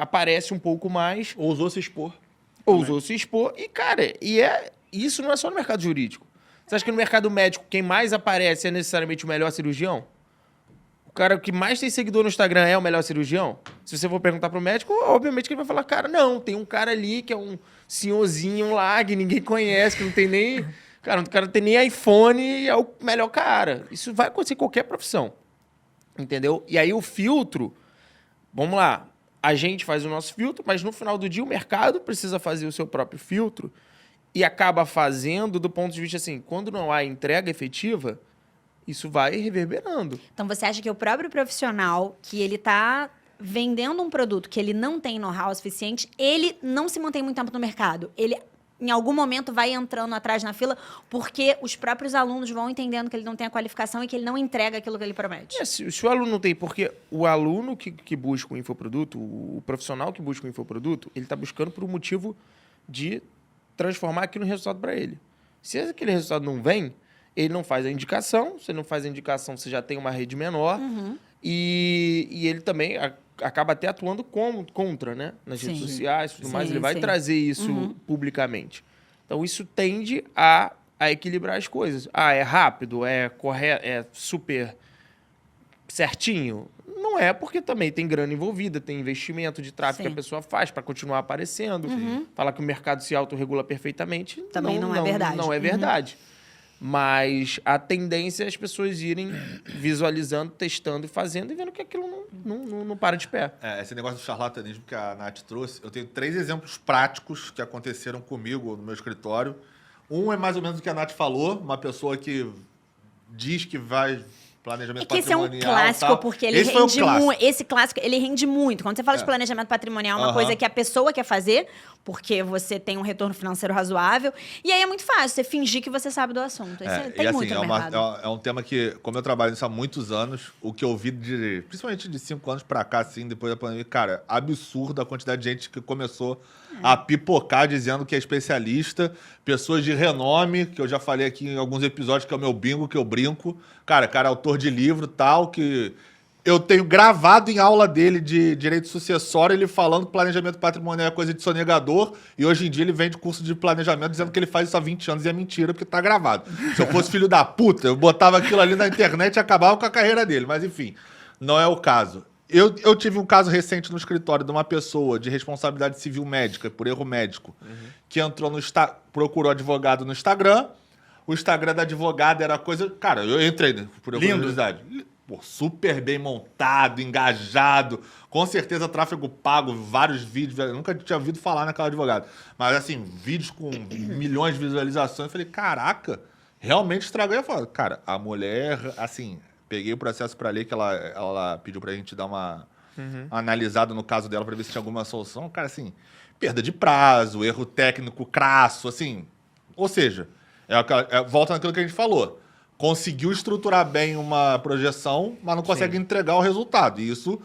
aparece um pouco mais. Ousou se expor. Ousou se expor. E, cara, isso não é só no mercado jurídico. Você acha que no mercado médico quem mais aparece é necessariamente o melhor cirurgião? O cara que mais tem seguidor no Instagram é o melhor cirurgião? Se você for perguntar pro médico, obviamente que ele vai falar, cara, não, tem um cara ali que é um senhorzinho lá que ninguém conhece, que não tem nem... Cara, o cara não tem nem iPhone e é o melhor cara. Isso vai acontecer em qualquer profissão. Entendeu? E aí o filtro... Vamos lá. A gente faz o nosso filtro, mas no final do dia o mercado precisa fazer o seu próprio filtro e acaba fazendo do ponto de vista assim, quando não há entrega efetiva, isso vai reverberando. Então, você acha que o próprio profissional, que ele está vendendo um produto que ele não tem know-how suficiente, ele não se mantém muito tempo no mercado. Ele, em algum momento, vai entrando atrás na fila porque os próprios alunos vão entendendo que ele não tem a qualificação e que ele não entrega aquilo que ele promete. Se o aluno não tem, porque o aluno que busca o infoproduto, o profissional que busca o infoproduto, ele está buscando por um motivo de transformar aquilo em resultado para ele. Se aquele resultado não vem, ele não faz a indicação. Se ele não faz a indicação, você já tem uma rede menor. E ele também acaba até atuando contra, né? Nas redes sociais e tudo mais. Ele vai trazer isso publicamente. Então, isso tende a equilibrar as coisas. É rápido? É correto? É super certinho? Não é, porque também tem grana envolvida, tem investimento de tráfego que a pessoa faz para continuar aparecendo. Falar que o mercado se autorregula perfeitamente também não é verdade. Não é verdade. Mas a tendência é as pessoas irem visualizando, testando e fazendo e vendo que aquilo não para de pé. Esse negócio do charlatanismo que a Nath trouxe, eu tenho 3 exemplos práticos que aconteceram comigo no meu escritório. Um é mais ou menos o que a Nath falou, uma pessoa que diz que vai... Planejamento patrimonial. Esse é um clássico, porque ele rende muito. Esse clássico, ele rende muito. Quando você fala de planejamento patrimonial, é uma coisa que a pessoa quer fazer, porque você tem um retorno financeiro razoável. E aí é muito fácil você fingir que você sabe do assunto. Isso tem muito no mercado. É um tema que, como eu trabalho nisso há muitos anos, o que eu vi, principalmente de 5 anos pra cá, assim, depois da pandemia, cara, absurdo a quantidade de gente que começou a pipocar dizendo que é especialista, pessoas de renome, que eu já falei aqui em alguns episódios, que é o meu bingo, que eu brinco. Cara, autor de livro tal, que eu tenho gravado em aula dele de direito sucessório, ele falando que planejamento patrimonial é coisa de sonegador, e hoje em dia ele vende curso de planejamento dizendo que ele faz isso há 20 anos e é mentira, porque tá gravado. Se eu fosse filho da puta, eu botava aquilo ali na internet e acabava com a carreira dele. Mas enfim, não é o caso. Eu tive um caso recente no escritório de uma pessoa de responsabilidade civil médica, por erro médico, que entrou procurou advogado no Instagram. O Instagram da advogada era coisa... Cara, eu entrei por curiosidade. Super bem montado, engajado. Com certeza tráfego pago, vários vídeos. Eu nunca tinha ouvido falar naquela advogada. Mas assim, vídeos com milhões de visualizações. Eu falei, caraca, realmente estragou. Eu falei, cara, a mulher, assim... Peguei o processo para ler, que ela pediu pra gente dar uma analisada no caso dela para ver se tinha alguma solução. Cara, assim, perda de prazo, erro técnico crasso, assim. Ou seja, volta naquilo que a gente falou. conseguiu estruturar bem uma projeção, mas não consegue entregar o resultado. E isso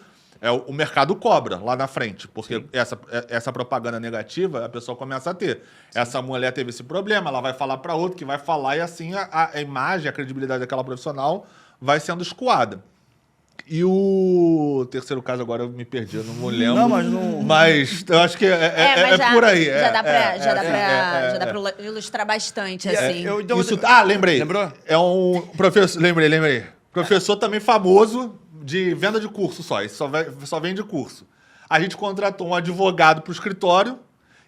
o mercado cobra lá na frente, porque essa propaganda negativa a pessoa começa a ter. Sim. Essa mulher teve esse problema, ela vai falar para outro que vai falar, e assim a imagem, a credibilidade daquela profissional vai sendo escoada. E o terceiro caso, agora eu me perdi, eu não me lembro. Não, mas não... Mas eu acho que é por aí. Já dá pra ilustrar bastante, assim. Lembrei. Lembrou? É um professor... Lembrei. Professor também famoso de venda de curso só. Ele só vende curso. A gente contratou um advogado pro escritório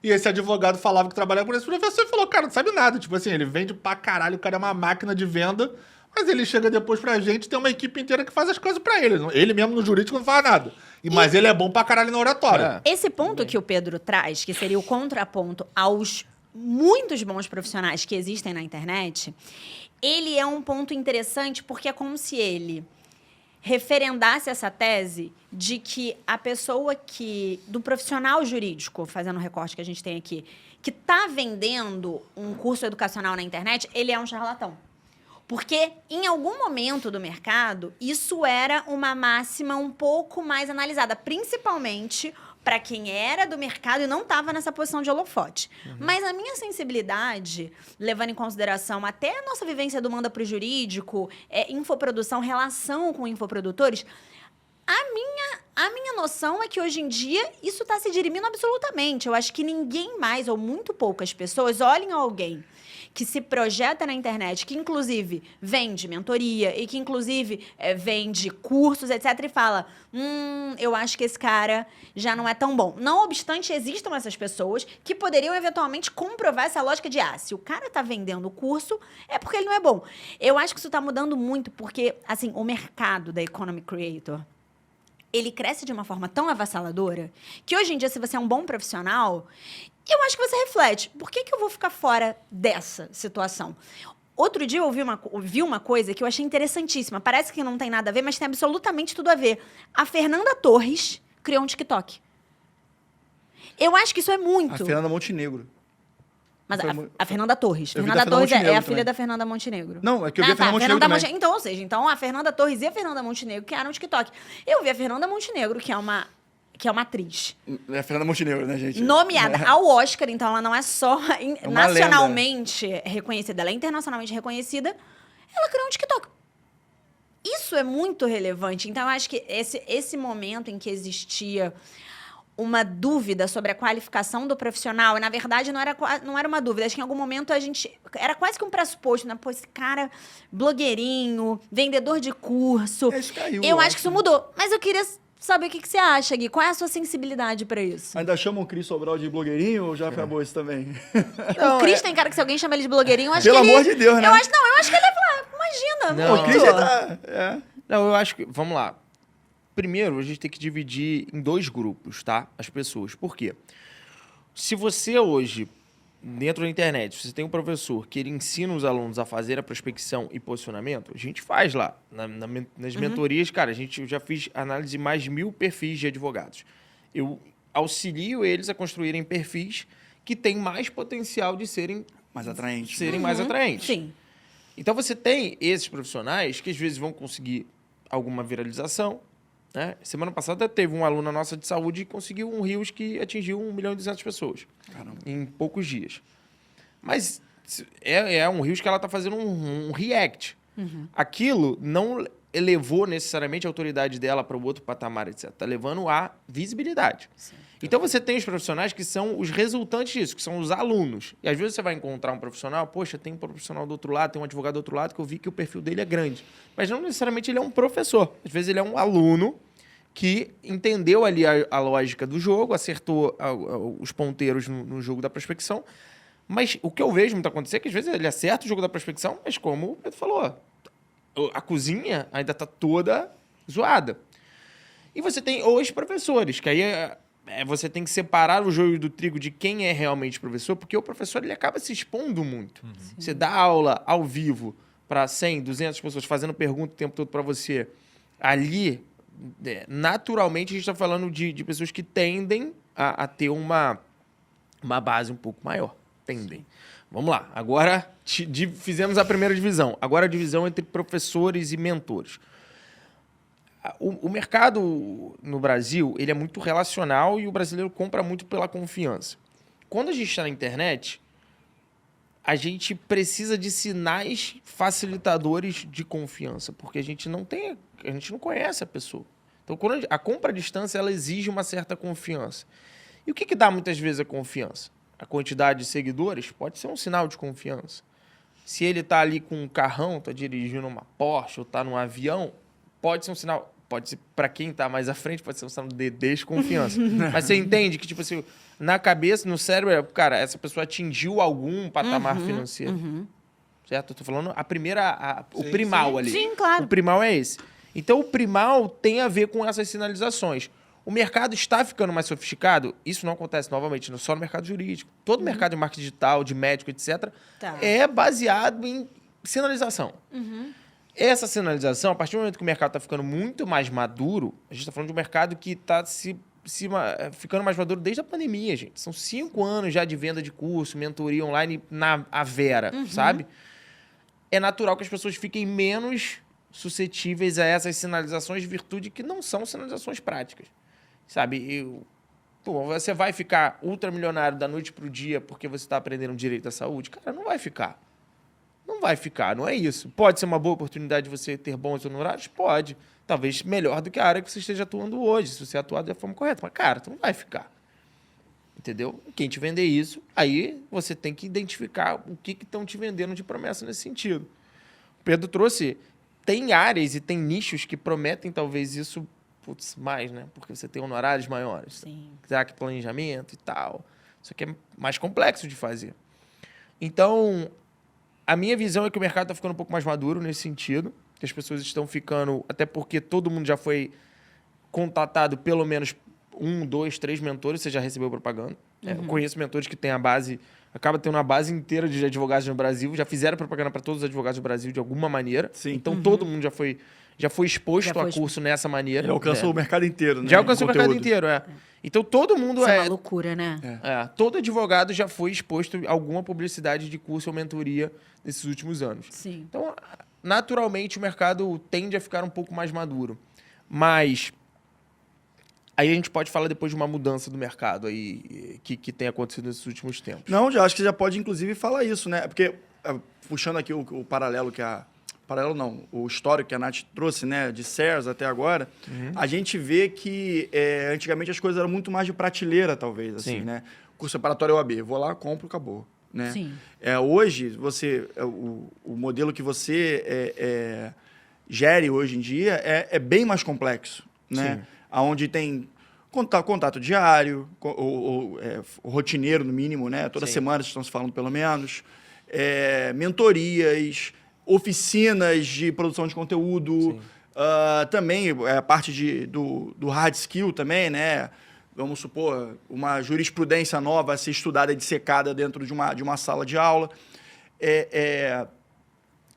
e esse advogado falava que trabalhava com esse professor e falou, cara, não sabe nada. Tipo assim, ele vende pra caralho, o cara é uma máquina de venda, mas ele chega depois pra gente, tem uma equipe inteira que faz as coisas pra ele. Ele mesmo no jurídico não faz nada. Mas ele é bom pra caralho na oratória. Esse ponto que o Pedro traz, que seria o contraponto aos muitos bons profissionais que existem na internet, ele é um ponto interessante porque é como se ele referendasse essa tese de que a pessoa do profissional jurídico, fazendo o recorte que a gente tem aqui, que está vendendo um curso educacional na internet, ele é um charlatão. Porque, em algum momento do mercado, isso era uma máxima um pouco mais analisada, principalmente para quem era do mercado e não estava nessa posição de holofote. Mas a minha sensibilidade, levando em consideração até a nossa vivência do Manda para o Jurídico, infoprodução, relação com infoprodutores, a minha noção é que hoje em dia isso está se dirimindo absolutamente. Eu acho que ninguém mais, ou muito poucas pessoas, olhem alguém que se projeta na internet, que inclusive vende mentoria e que inclusive vende cursos, etc. E fala, eu acho que esse cara já não é tão bom. Não obstante, existam essas pessoas que poderiam eventualmente comprovar essa lógica de, se o cara tá vendendo o curso, é porque ele não é bom. Eu acho que isso tá mudando muito, porque, assim, o mercado da Economy Creator, ele cresce de uma forma tão avassaladora que hoje em dia, se você é um bom profissional, eu acho que você reflete, por que eu vou ficar fora dessa situação? Outro dia eu vi uma coisa que eu achei interessantíssima. Parece que não tem nada a ver, mas tem absolutamente tudo a ver. A Fernanda Torres criou um TikTok. Eu acho que isso é muito. A Fernanda Montenegro. Mas a Fernanda Torres. Fernanda Torres é a filha da Fernanda Montenegro. Não, é que eu vi a Fernanda Montenegro também. Então, ou seja, a Fernanda Torres e a Fernanda Montenegro criaram um TikTok. Eu vi a Fernanda Montenegro, que é uma atriz. É a Fernanda Montenegro, né, gente? Nomeada ao Oscar, então ela não é só nacionalmente reconhecida, ela é internacionalmente reconhecida. Ela criou um TikTok. Isso é muito relevante. Então, eu acho que esse momento em que existia uma dúvida sobre a qualificação do profissional, e na verdade não era uma dúvida, acho que em algum momento era quase que um pressuposto, né? Pô, esse cara, blogueirinho, vendedor de curso. Isso caiu, eu acho que isso mudou. Mas eu queria saber o que você acha, Gui. Qual é a sua sensibilidade pra isso? Ainda chamam o Cris Sobral de blogueirinho ou já acabou isso também? O Cris tem cara que se alguém chama ele de blogueirinho, eu acho Pelo que ele... amor de Deus, né? Eu acho que ele ia falar, imagina, Não, muito. O Cris já tá... Não, eu acho que... Vamos lá. Primeiro, a gente tem que dividir em 2 grupos, tá? As pessoas. Por quê? Se você hoje, dentro da internet, você tem um professor que ele ensina os alunos a fazer a prospecção e posicionamento, a gente faz lá. Nas mentorias, cara, eu já fiz análise de mais de 1000 perfis de advogados. Eu auxilio eles a construírem perfis que têm mais potencial de serem mais atraentes. Mais atraentes. Sim. Então, você tem esses profissionais que, às vezes, vão conseguir alguma viralização, né? Semana passada teve uma aluna nossa de saúde que conseguiu um Reels que atingiu 1.200.000 pessoas. Caramba. Em poucos dias. Mas é um Reels que ela está fazendo um react. Aquilo não elevou necessariamente a autoridade dela para o outro patamar, etc. Está levando a visibilidade. Sim. Então você tem os profissionais que são os resultantes disso, que são os alunos. E às vezes você vai encontrar um profissional, poxa, tem um profissional do outro lado, tem um advogado do outro lado, que eu vi que o perfil dele é grande. Mas não necessariamente ele é um professor. Às vezes ele é um aluno que entendeu ali a lógica do jogo, acertou os ponteiros no jogo da prospecção. Mas o que eu vejo muito acontecer é que às vezes ele acerta o jogo da prospecção, mas como o Pedro falou, a cozinha ainda está toda zoada. E você tem os professores, que aí você tem que separar o joio do trigo de quem é realmente professor, porque o professor ele acaba se expondo muito. Você dá aula ao vivo para 100, 200 pessoas, fazendo pergunta o tempo todo para você. Ali, naturalmente, a gente está falando de pessoas que tendem a ter uma base um pouco maior. entendem. Vamos lá. Agora fizemos a primeira divisão. Agora a divisão entre professores e mentores. O mercado no Brasil, ele é muito relacional e o brasileiro compra muito pela confiança. Quando a gente está na internet, a gente precisa de sinais facilitadores de confiança, porque a gente não conhece a pessoa. Então, quando a compra à distância, ela exige uma certa confiança. E o que dá muitas vezes a confiança? A quantidade de seguidores pode ser um sinal de confiança. Se ele está ali com um carrão, está dirigindo uma Porsche ou está num avião, pode ser um sinal... Pode ser, para quem está mais à frente, pode ser um sinal de desconfiança. Mas você entende que, tipo assim, na cabeça, no cérebro, cara, essa pessoa atingiu algum patamar financeiro. Certo? Eu tô falando o primal ali. Sim, claro. O primal é esse. Então, o primal tem a ver com essas sinalizações. O mercado está ficando mais sofisticado? Isso não acontece, novamente, só no mercado jurídico. Todo mercado de marketing digital, de médico, etc., é baseado em sinalização. Essa sinalização, a partir do momento que o mercado está ficando muito mais maduro, a gente está falando de um mercado que está ficando mais maduro desde a pandemia, gente. São 5 anos já de venda de curso, mentoria online na Vera, sabe? É natural que as pessoas fiquem menos suscetíveis a essas sinalizações de virtude que não são sinalizações práticas, sabe? Você vai ficar ultramilionário da noite para o dia porque você está aprendendo direito à saúde? Cara, não vai ficar. Não vai ficar, não é isso. Pode ser uma boa oportunidade de você ter bons honorários? Pode. Talvez melhor do que a área que você esteja atuando hoje, se você atuar da forma correta. Mas, cara, tu não vai ficar. Entendeu? Quem te vender isso, aí você tem que identificar o que estão te vendendo de promessa nesse sentido. O Pedro trouxe... Tem áreas e tem nichos que prometem talvez isso mais, né? Porque você tem honorários maiores. Sim. Que planejamento e tal. Isso aqui é mais complexo de fazer. Então... A minha visão é que o mercado está ficando um pouco mais maduro nesse sentido, que as pessoas estão ficando... Até porque todo mundo já foi contatado pelo menos 1, 2, 3 mentores, você já recebeu propaganda. Eu conheço mentores que têm a base... Acaba tendo uma base inteira de advogados no Brasil, já fizeram propaganda para todos os advogados do Brasil de alguma maneira. Sim. Então todo mundo já foi exposto a curso nessa maneira. Ele alcançou o mercado inteiro, né? Já alcançou o mercado inteiro, Então todo mundo Isso é uma loucura, né? todo advogado já foi exposto a alguma publicidade de curso ou mentoria nesses últimos anos. Sim. Então, naturalmente, o mercado tende a ficar um pouco mais maduro. Mas aí a gente pode falar depois de uma mudança do mercado aí que tem acontecido nesses últimos tempos. Não, já acho que você já pode, inclusive, falar isso, né? Porque, puxando aqui o paralelo que Paralelo não, o histórico que a Nath trouxe, né? De SERS até agora, a gente vê que antigamente as coisas eram muito mais de prateleira, talvez, assim, né? Curso preparatório OAB, vou lá, compro, acabou. Né? Sim. Hoje, o modelo que você gere hoje em dia é bem mais complexo, né? Onde tem contato diário, rotineiro no mínimo, né? Toda semana estão se falando pelo menos, mentorias, oficinas de produção de conteúdo, também a parte do hard skill também, né? Vamos supor, uma jurisprudência nova a ser estudada e dissecada dentro de uma sala de aula.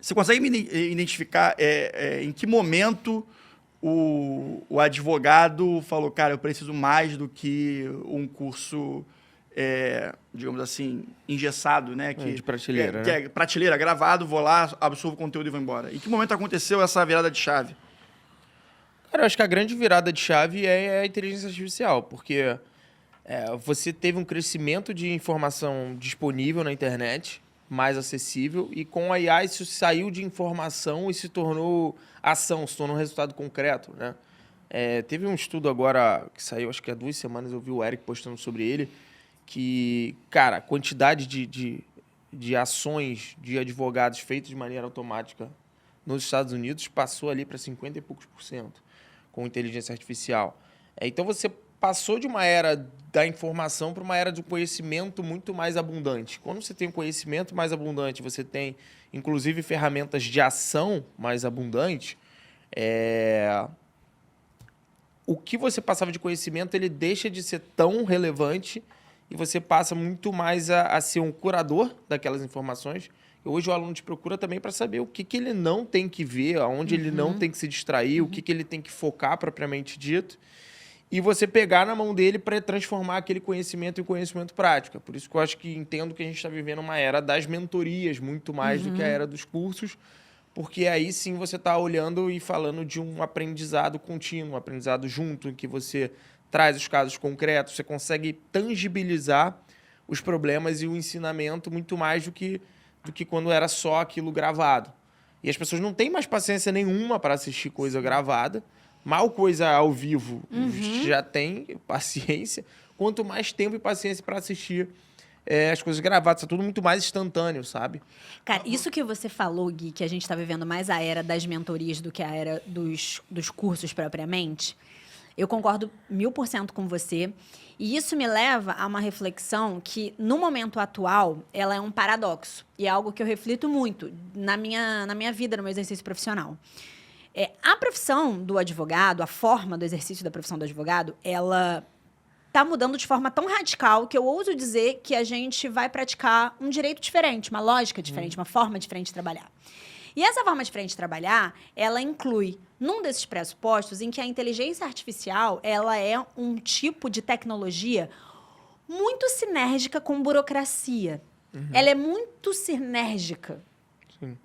Você consegue me identificar em que momento o advogado falou, cara, eu preciso mais do que um curso, digamos assim, engessado, né? De prateleira, que é prateleira, gravado, vou lá, absorvo o conteúdo e vou embora. Em que momento aconteceu essa virada de chave? Cara, eu acho que a grande virada de chave é a inteligência artificial, porque você teve um crescimento de informação disponível na internet, mais acessível, e com a IA isso saiu de informação e se tornou ação, se tornou um resultado concreto, né? Teve um estudo agora que saiu, acho que há 2 semanas, eu vi o Eric postando sobre ele, que, cara, a quantidade de ações de advogados feitas de maneira automática nos Estados Unidos passou ali para 50 e poucos % com inteligência artificial. Então, você passou de uma era da informação para uma era do conhecimento muito mais abundante. Quando você tem um conhecimento mais abundante, você tem, inclusive, ferramentas de ação mais abundantes, o que você passava de conhecimento, ele deixa de ser tão relevante e você passa muito mais a ser um curador daquelas informações. Hoje o aluno te procura também para saber o que ele não tem que ver, aonde ele não tem que se distrair, o que ele tem que focar propriamente dito. e você pegar na mão dele para transformar aquele conhecimento em conhecimento prático. É por isso que eu acho que entendo que a gente está vivendo uma era das mentorias, muito mais do que a era dos cursos, porque aí sim você está olhando e falando de um aprendizado contínuo, um aprendizado junto, em que você traz os casos concretos, você consegue tangibilizar os problemas e o ensinamento muito mais do que quando era só aquilo gravado. E as pessoas não têm mais paciência nenhuma para assistir coisa gravada. Mal coisa ao vivo já tem paciência. Quanto mais tempo e paciência para assistir as coisas gravadas. Tá tudo muito mais instantâneo, sabe? Cara, isso que você falou, Gui, que a gente está vivendo mais a era das mentorias do que a era dos cursos propriamente, eu concordo 1000% com você. E isso me leva a uma reflexão que, no momento atual, ela é um paradoxo. E é algo que eu reflito muito na minha vida, no meu exercício profissional. A profissão do advogado, a forma do exercício da profissão do advogado, ela está mudando de forma tão radical que eu ouso dizer que a gente vai praticar um direito diferente, uma lógica diferente, uma forma diferente de trabalhar. E essa forma diferente de trabalhar, ela inclui num desses pressupostos em que a inteligência artificial ela é um tipo de tecnologia muito sinérgica com burocracia. Ela é muito sinérgica. Sim.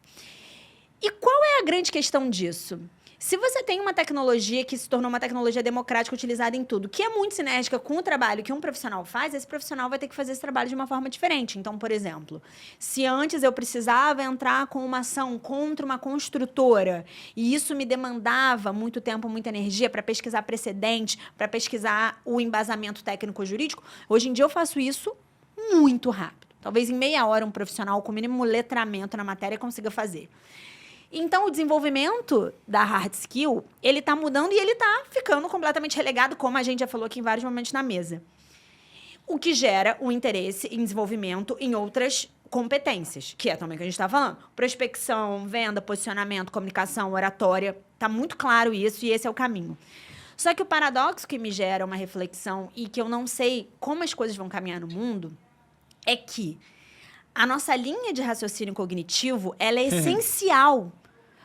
E qual é a grande questão disso? Se você tem uma tecnologia que se tornou uma tecnologia democrática utilizada em tudo, que é muito sinérgica com o trabalho que um profissional faz, esse profissional vai ter que fazer esse trabalho de uma forma diferente. Então, por exemplo, se antes eu precisava entrar com uma ação contra uma construtora e isso me demandava muito tempo, muita energia para pesquisar precedente, para pesquisar o embasamento técnico-jurídico, hoje em dia eu faço isso muito rápido. Talvez em meia hora um profissional com mínimo letramento na matéria consiga fazer. Então, o desenvolvimento da hard skill, ele está mudando e ele está ficando completamente relegado, como a gente já falou aqui em vários momentos na mesa. O que gera um interesse em desenvolvimento em outras competências, que é também o que a gente está falando. Prospecção, venda, posicionamento, comunicação, oratória. Está muito claro isso e esse é o caminho. Só que o paradoxo que me gera uma reflexão e que eu não sei como as coisas vão caminhar no mundo é que a nossa linha de raciocínio cognitivo, ela é essencial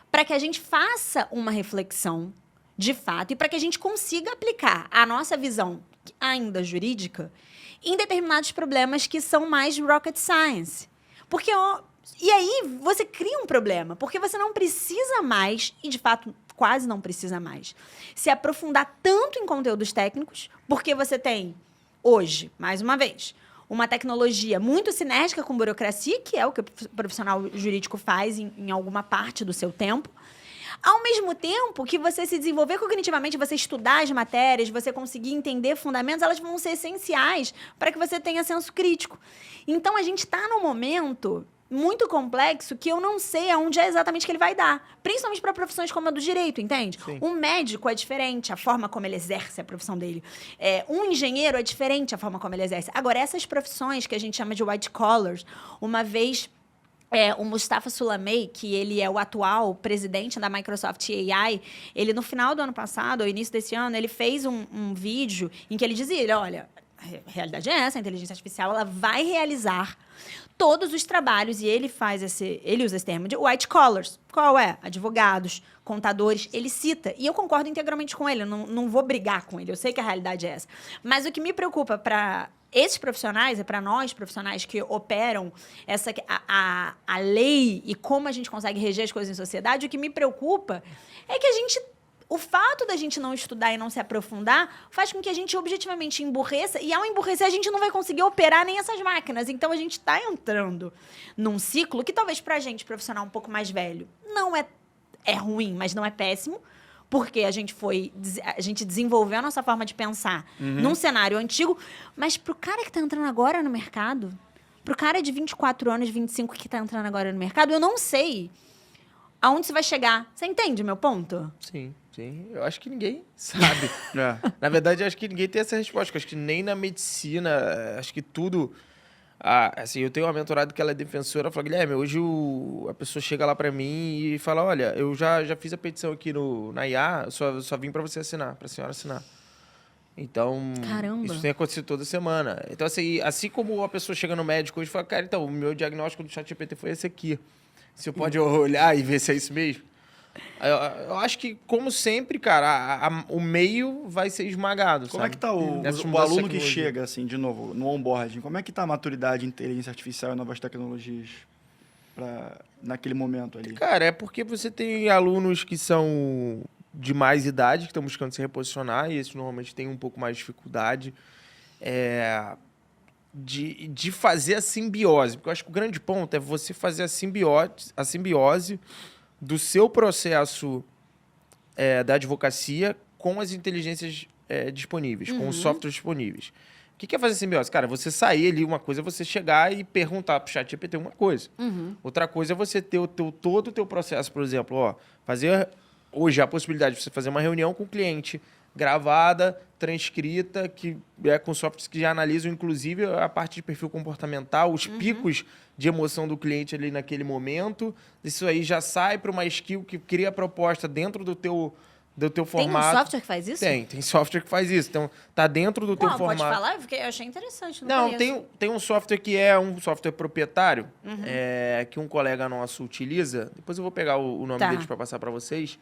para que a gente faça uma reflexão de fato e para que a gente consiga aplicar a nossa visão ainda jurídica em determinados problemas que são mais rocket science. Porque, e aí você cria um problema, porque você não precisa mais, e de fato quase não precisa mais, se aprofundar tanto em conteúdos técnicos, porque você tem hoje, mais uma vez, uma tecnologia muito sinérgica com burocracia, que é o que o profissional jurídico faz em alguma parte do seu tempo, ao mesmo tempo que você se desenvolver cognitivamente, você estudar as matérias, você conseguir entender fundamentos, elas vão ser essenciais para que você tenha senso crítico. Então, a gente está num momento muito complexo que eu não sei aonde é exatamente que ele vai dar. Principalmente para profissões como a do direito, entende? Sim. Um médico é diferente, a forma como ele exerce a profissão dele. Um engenheiro é diferente, a forma como ele exerce. Agora, essas profissões que a gente chama de white collars, uma vez o Mustafa Sulamei, que ele é o atual presidente da Microsoft AI, ele no final do ano passado, ou início desse ano, ele fez um vídeo em que ele dizia, olha, a realidade é essa, a inteligência artificial ela vai realizar todos os trabalhos, e ele usa esse termo de white collars. Qual é? Advogados, contadores, ele cita. E eu concordo integralmente com ele, eu não vou brigar com ele, eu sei que a realidade é essa. Mas o que me preocupa para esses profissionais, e para nós profissionais que operam a lei e como a gente consegue reger as coisas em sociedade, o que me preocupa é que o fato da gente não estudar e não se aprofundar faz com que a gente objetivamente emburreça, e ao emburrecer a gente não vai conseguir operar nem essas máquinas. Então a gente está entrando num ciclo que talvez pra gente, profissional um pouco mais velho, não é ruim, mas não é péssimo, porque a gente desenvolveu a nossa forma de pensar num cenário antigo, mas pro cara que tá entrando agora no mercado, pro cara de 24 anos, 25 que tá entrando agora no mercado, eu não sei aonde você vai chegar. Você entende o meu ponto? Sim. Eu acho que ninguém sabe. Na verdade, eu acho que ninguém tem essa resposta. Eu acho que nem na medicina, acho que tudo... assim, eu tenho uma mentorada que ela é defensora. Ela fala, Guilherme, hoje a pessoa chega lá pra mim e fala, olha, eu já fiz a petição aqui na IA, eu só vim pra você assinar, pra senhora assinar. Então, caramba, isso tem acontecido toda semana. Então, assim como a pessoa chega no médico hoje e fala, cara, então, o meu diagnóstico do ChatGPT foi esse aqui. Você pode olhar e ver se é isso mesmo? Eu acho que, como sempre, cara, o meio vai ser esmagado, Como é que tá Nessas o mudanças aluno que tecnologia. chega, assim, de novo, no onboarding? Como é que tá a maturidade em inteligência artificial e novas tecnologias naquele momento ali? Cara, é porque você tem alunos que são de mais idade, que estão buscando se reposicionar, e esses normalmente têm um pouco mais de dificuldade de fazer a simbiose. Porque eu acho que o grande ponto é você fazer a simbiose do seu processo da advocacia com as inteligências disponíveis, com os softwares disponíveis. O que é fazer simbiose? Cara, você sair ali, uma coisa é você chegar e perguntar para o ChatGPT uma coisa. Outra coisa é você ter todo o teu processo, por exemplo, fazer hoje a possibilidade de você fazer uma reunião com o cliente gravada, transcrita, que com softwares que já analisam, inclusive, a parte de perfil comportamental, os picos de emoção do cliente ali naquele momento. Isso aí já sai para uma skill que cria a proposta dentro do teu formato. Tem um software que faz isso? Tem software que faz isso. Então, tá dentro do teu formato. Pode falar? Eu achei interessante. Não, conheço. tem um software que é um software proprietário, que um colega nosso utiliza. Depois eu vou pegar o nome deles para passar para vocês.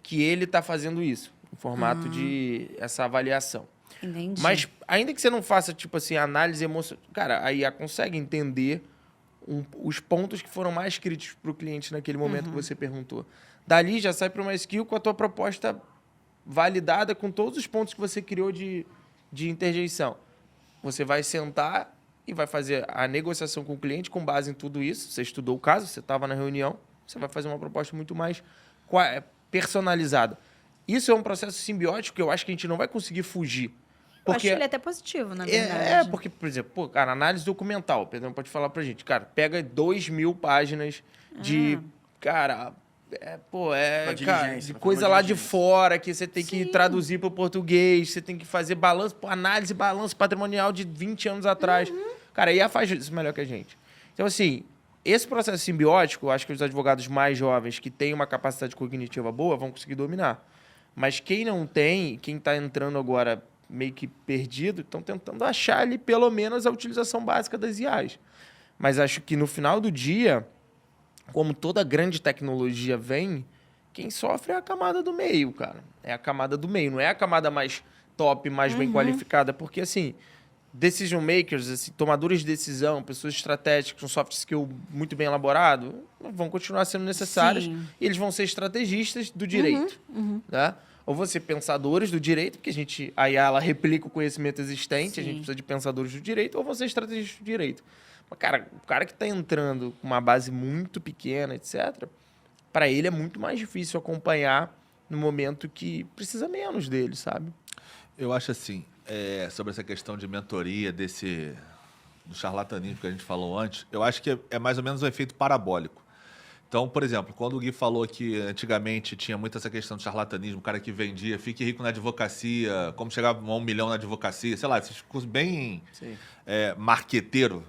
Que ele está fazendo isso, em formato de essa avaliação. Entendi. Mas, ainda que você não faça, tipo assim, análise emocional... Cara, a IA consegue entender os pontos que foram mais críticos para o cliente naquele momento que você perguntou. Dali já sai para uma skill com a tua proposta validada com todos os pontos que você criou de interjeição. Você vai sentar e vai fazer a negociação com o cliente com base em tudo isso. Você estudou o caso, você estava na reunião, você vai fazer uma proposta muito mais personalizada. Isso é um processo simbiótico que eu acho que a gente não vai conseguir fugir. Eu acho ele até positivo, na verdade. Porque, por exemplo, cara, análise documental. O Pedro pode falar pra gente. Cara, pega 2.000 páginas de... Cara, de coisa lá de fora que você tem que traduzir para o português, você tem que fazer balanço patrimonial de 20 anos atrás. Cara, a IA faz isso melhor que a gente. Então, assim, esse processo simbiótico, eu acho que os advogados mais jovens que têm uma capacidade cognitiva boa vão conseguir dominar. Mas quem não tem, quem está entrando agora meio que perdido, estão tentando achar ali pelo menos a utilização básica das IAs. Mas acho que no final do dia, como toda grande tecnologia vem, quem sofre é a camada do meio, cara. É a camada do meio, não é a camada mais top, mais bem qualificada. Porque, assim, decision makers, assim, tomadores de decisão, pessoas estratégicas com soft skill muito bem elaborado, vão continuar sendo necessárias. Sim. E eles vão ser estrategistas do direito. Né? Ou vão ser pensadores do direito, porque a IA ela replica o conhecimento existente, a gente precisa de pensadores do direito, ou vão ser estrategistas do direito. Mas, cara, o cara que está entrando com uma base muito pequena, etc., para ele é muito mais difícil acompanhar no momento que precisa menos dele, sabe? Eu acho assim, sobre essa questão de mentoria, do charlatanismo que a gente falou antes, eu acho que é mais ou menos um efeito parabólico. Então, por exemplo, quando o Gui falou que antigamente tinha muito essa questão de charlatanismo, o cara que vendia, fique rico na advocacia, como chegar a 1 milhão na advocacia, sei lá, esses cursos bem marqueteiro,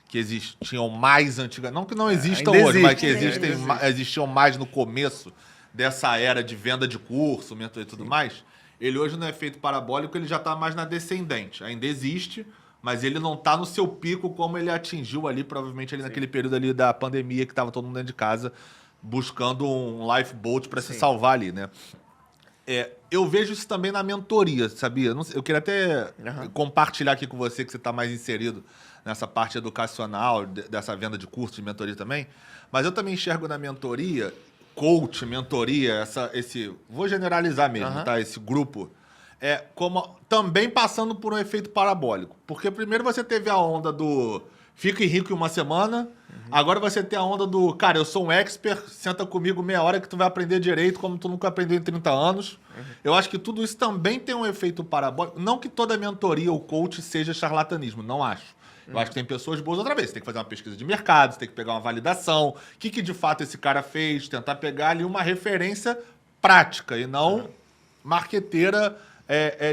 que existiam mais antigamente. Não que não existam hoje, mas que existiam mais no começo dessa era de venda de curso, mentoria e tudo mais. Ele hoje não é efeito parabólico, ele já está mais na descendente. Ainda existe, mas ele não está no seu pico como ele atingiu ali, provavelmente ali naquele período ali da pandemia, que estava todo mundo dentro de casa buscando um lifeboat para se salvar ali, né? Eu vejo isso também na mentoria, sabia? Eu queria até compartilhar aqui com você, que você está mais inserido nessa parte educacional, dessa venda de curso, de mentoria também. Mas eu também enxergo na mentoria, coach, mentoria, vou generalizar mesmo, tá? Esse grupo, como também passando por um efeito parabólico. Porque primeiro você teve a onda do fique rico em uma semana, agora você tem a onda do, cara, eu sou um expert, senta comigo meia hora que tu vai aprender direito como tu nunca aprendeu em 30 anos. Eu acho que tudo isso também tem um efeito parabólico. Não que toda mentoria ou coach seja charlatanismo, não acho. Eu acho que tem pessoas boas outra vez. Você tem que fazer uma pesquisa de mercado, você tem que pegar uma validação. O que de fato esse cara fez? Tentar pegar ali uma referência prática e não marqueteira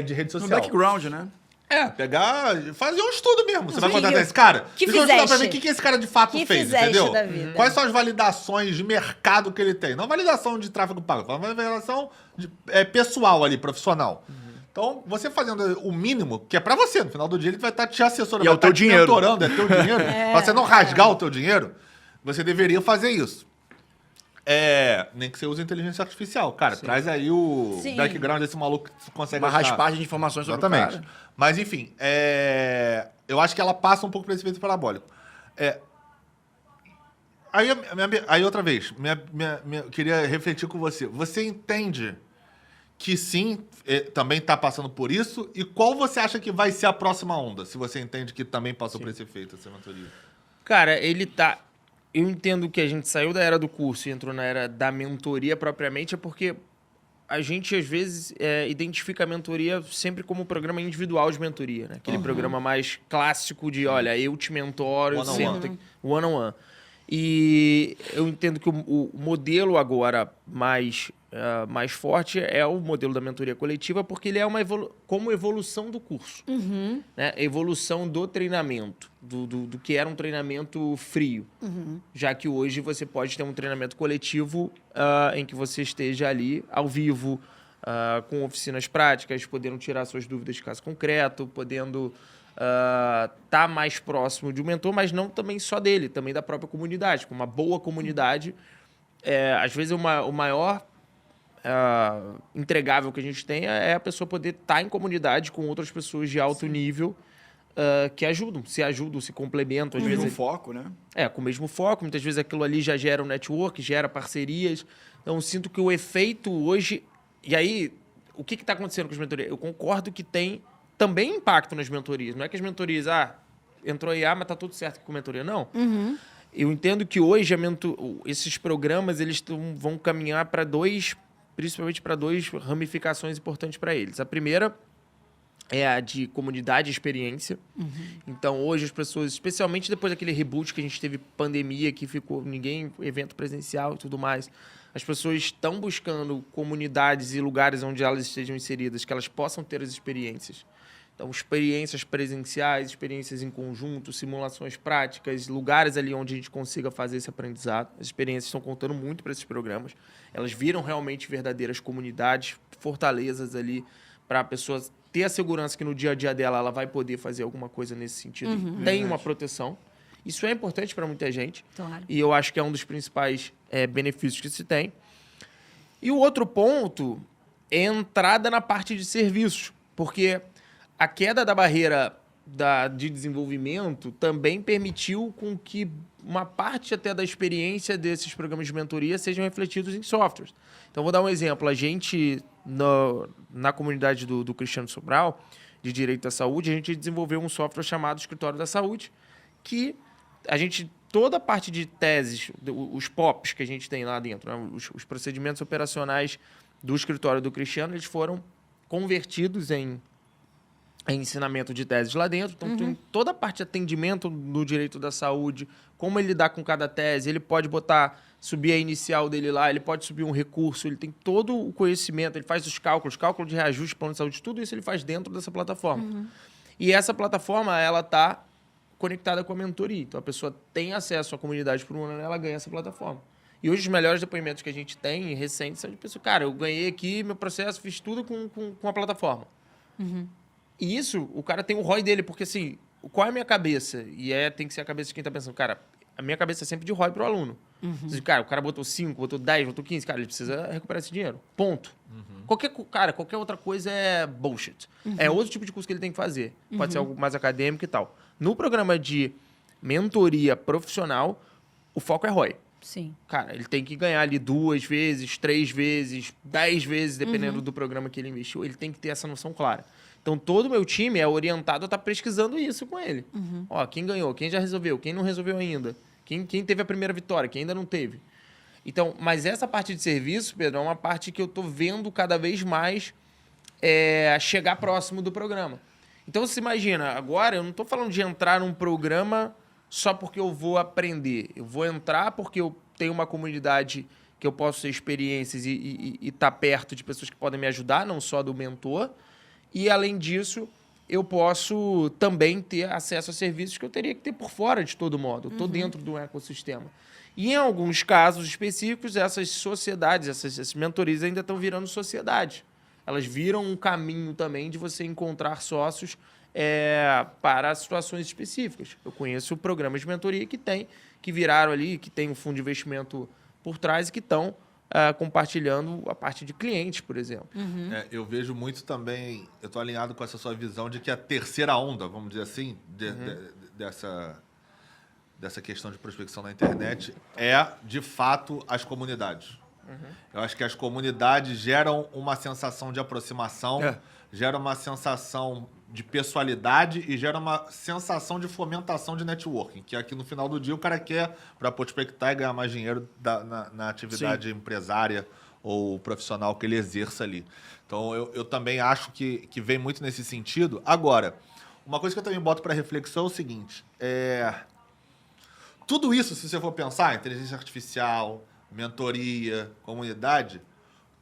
de rede social. No background, né? Fazer um estudo mesmo. Você vai contratar esse cara? Que Deixa eu estudar pra fizeste? ver o que esse cara de fato Que fez, fizeste entendeu? da vida? Quais são as validações de mercado que ele tem? Não validação de tráfego pago, fala validação pessoal ali, profissional. Então, você fazendo o mínimo, que é pra você, no final do dia ele vai estar te assessorando, E vai é o teu estar te dinheiro. mentorando, é teu dinheiro. Pra você não rasgar o teu dinheiro, você deveria fazer isso. Nem que você use inteligência artificial. Cara, Sim. traz aí o Sim. background desse maluco que você consegue Uma achar. raspagem de informações sobre Exatamente. o cara. Mas, enfim, eu acho que ela passa um pouco para esse efeito parabólico. Aí, outra vez, eu queria refletir com você. Você entende que sim, também está passando por isso? E qual você acha que vai ser a próxima onda, se você entende que também passou por esse efeito, essa mentoria? Cara, eu entendo que a gente saiu da era do curso e entrou na era da mentoria propriamente, é porque a gente, às vezes, identifica a mentoria sempre como um programa individual de mentoria, né? Aquele programa mais clássico de, olha, eu te mentoro, One on sento aqui, one-on-one. E eu entendo que o modelo agora mais forte é o modelo da mentoria coletiva, porque ele é como evolução do curso. Né? Evolução do treinamento, do que era um treinamento frio. Já que hoje você pode ter um treinamento coletivo em que você esteja ali ao vivo, com oficinas práticas, podendo tirar suas dúvidas de caso concreto, podendo tá mais próximo de um mentor, mas não também só dele, também da própria comunidade. Com uma boa comunidade, às vezes o maior entregável que a gente tem é a pessoa poder estar em comunidade com outras pessoas de alto nível que ajudam, se complementam. Com Às o mesmo vezes, foco, né? com o mesmo foco. Muitas vezes aquilo ali já gera um network, gera parcerias. Então, eu sinto que o efeito hoje... E aí, o que está acontecendo com as mentorias? Eu concordo que tem também impacto nas mentorias. Não é que as mentorias, entrou IA, mas tá tudo certo com a mentoria. Não. Eu entendo que hoje esses programas eles vão caminhar para principalmente para duas ramificações importantes para eles. A primeira é a de comunidade e experiência. Então, hoje as pessoas, especialmente depois daquele reboot que a gente teve pandemia, que ficou evento presencial e tudo mais, as pessoas estão buscando comunidades e lugares onde elas estejam inseridas, que elas possam ter as experiências. Então, experiências presenciais, experiências em conjunto, simulações práticas, lugares ali onde a gente consiga fazer esse aprendizado. As experiências estão contando muito para esses programas. Elas viram realmente verdadeiras comunidades, fortalezas ali, para a pessoa ter a segurança que no dia a dia dela ela vai poder fazer alguma coisa nesse sentido. Tem uma proteção. Isso é importante para muita gente. Claro. E eu acho que é um dos principais benefícios que se tem. E o outro ponto é a entrada na parte de serviços. Porque a queda da barreira de desenvolvimento também permitiu com que uma parte até da experiência desses programas de mentoria sejam refletidos em softwares. Então, vou dar um exemplo. A gente, na comunidade do Cristiano Sobral, de Direito à Saúde, a gente desenvolveu um software chamado Escritório da Saúde, que toda a parte de teses, os POPs que a gente tem lá dentro, né, os procedimentos operacionais do escritório do Cristiano, eles foram convertidos em ensinamento de teses lá dentro. Então, tem toda a parte de atendimento no direito da saúde, como ele lidar com cada tese, ele pode subir a inicial dele lá, ele pode subir um recurso, ele tem todo o conhecimento, ele faz os cálculo de reajuste, plano de saúde, tudo isso ele faz dentro dessa plataforma. E essa plataforma, ela está conectada com a mentoria. Então, a pessoa tem acesso à comunidade por um ano, ela ganha essa plataforma. E hoje, os melhores depoimentos que a gente tem, recentes, são de pessoas, cara, eu ganhei aqui meu processo, fiz tudo com a plataforma. E isso, o cara tem o ROI dele, porque assim, qual é a minha cabeça? E tem que ser a cabeça de quem está pensando, cara, a minha cabeça é sempre de ROI para o aluno. Cara, o cara botou 5, botou 10, botou 15, cara, ele precisa recuperar esse dinheiro. Ponto. Qualquer outra coisa é bullshit. É outro tipo de curso que ele tem que fazer. Pode ser algo mais acadêmico e tal. No programa de mentoria profissional, o foco é ROI. Sim. Cara, ele tem que ganhar ali 2 vezes, 3 vezes, 10 vezes, dependendo do programa que ele investiu. Ele tem que ter essa noção clara. Então, todo o meu time é orientado a estar pesquisando isso com ele. Ó, quem ganhou, quem já resolveu, quem não resolveu ainda, quem teve a primeira vitória, quem ainda não teve. Então, mas essa parte de serviço, Pedro, é uma parte que eu estou vendo cada vez mais chegar próximo do programa. Então, você imagina, agora eu não estou falando de entrar num programa só porque eu vou aprender. Eu vou entrar porque eu tenho uma comunidade que eu posso ter experiências e estar perto de pessoas que podem me ajudar, não só do mentor. E, além disso, eu posso também ter acesso a serviços que eu teria que ter por fora de todo modo. Eu estou dentro de um ecossistema. E, em alguns casos específicos, essas sociedades, essas mentorias ainda estão virando sociedade. Elas viram um caminho também de você encontrar sócios para situações específicas. Eu conheço programas de mentoria que viraram ali, que tem um fundo de investimento por trás e que estão compartilhando a parte de clientes, por exemplo. Eu vejo muito também, eu estou alinhado com essa sua visão de que a terceira onda, vamos dizer assim, dessa questão de prospecção na internet é, de fato, as comunidades. Eu acho que as comunidades geram uma sensação de aproximação, geram uma sensação de pessoalidade e gera uma sensação de fomentação de networking, que aqui no final do dia o cara quer para prospectar e ganhar mais dinheiro na atividade empresária ou profissional que ele exerça ali. Então, eu também acho que vem muito nesse sentido. Agora, uma coisa que eu também boto para reflexão é o seguinte, tudo isso, se você for pensar, inteligência artificial, mentoria, comunidade,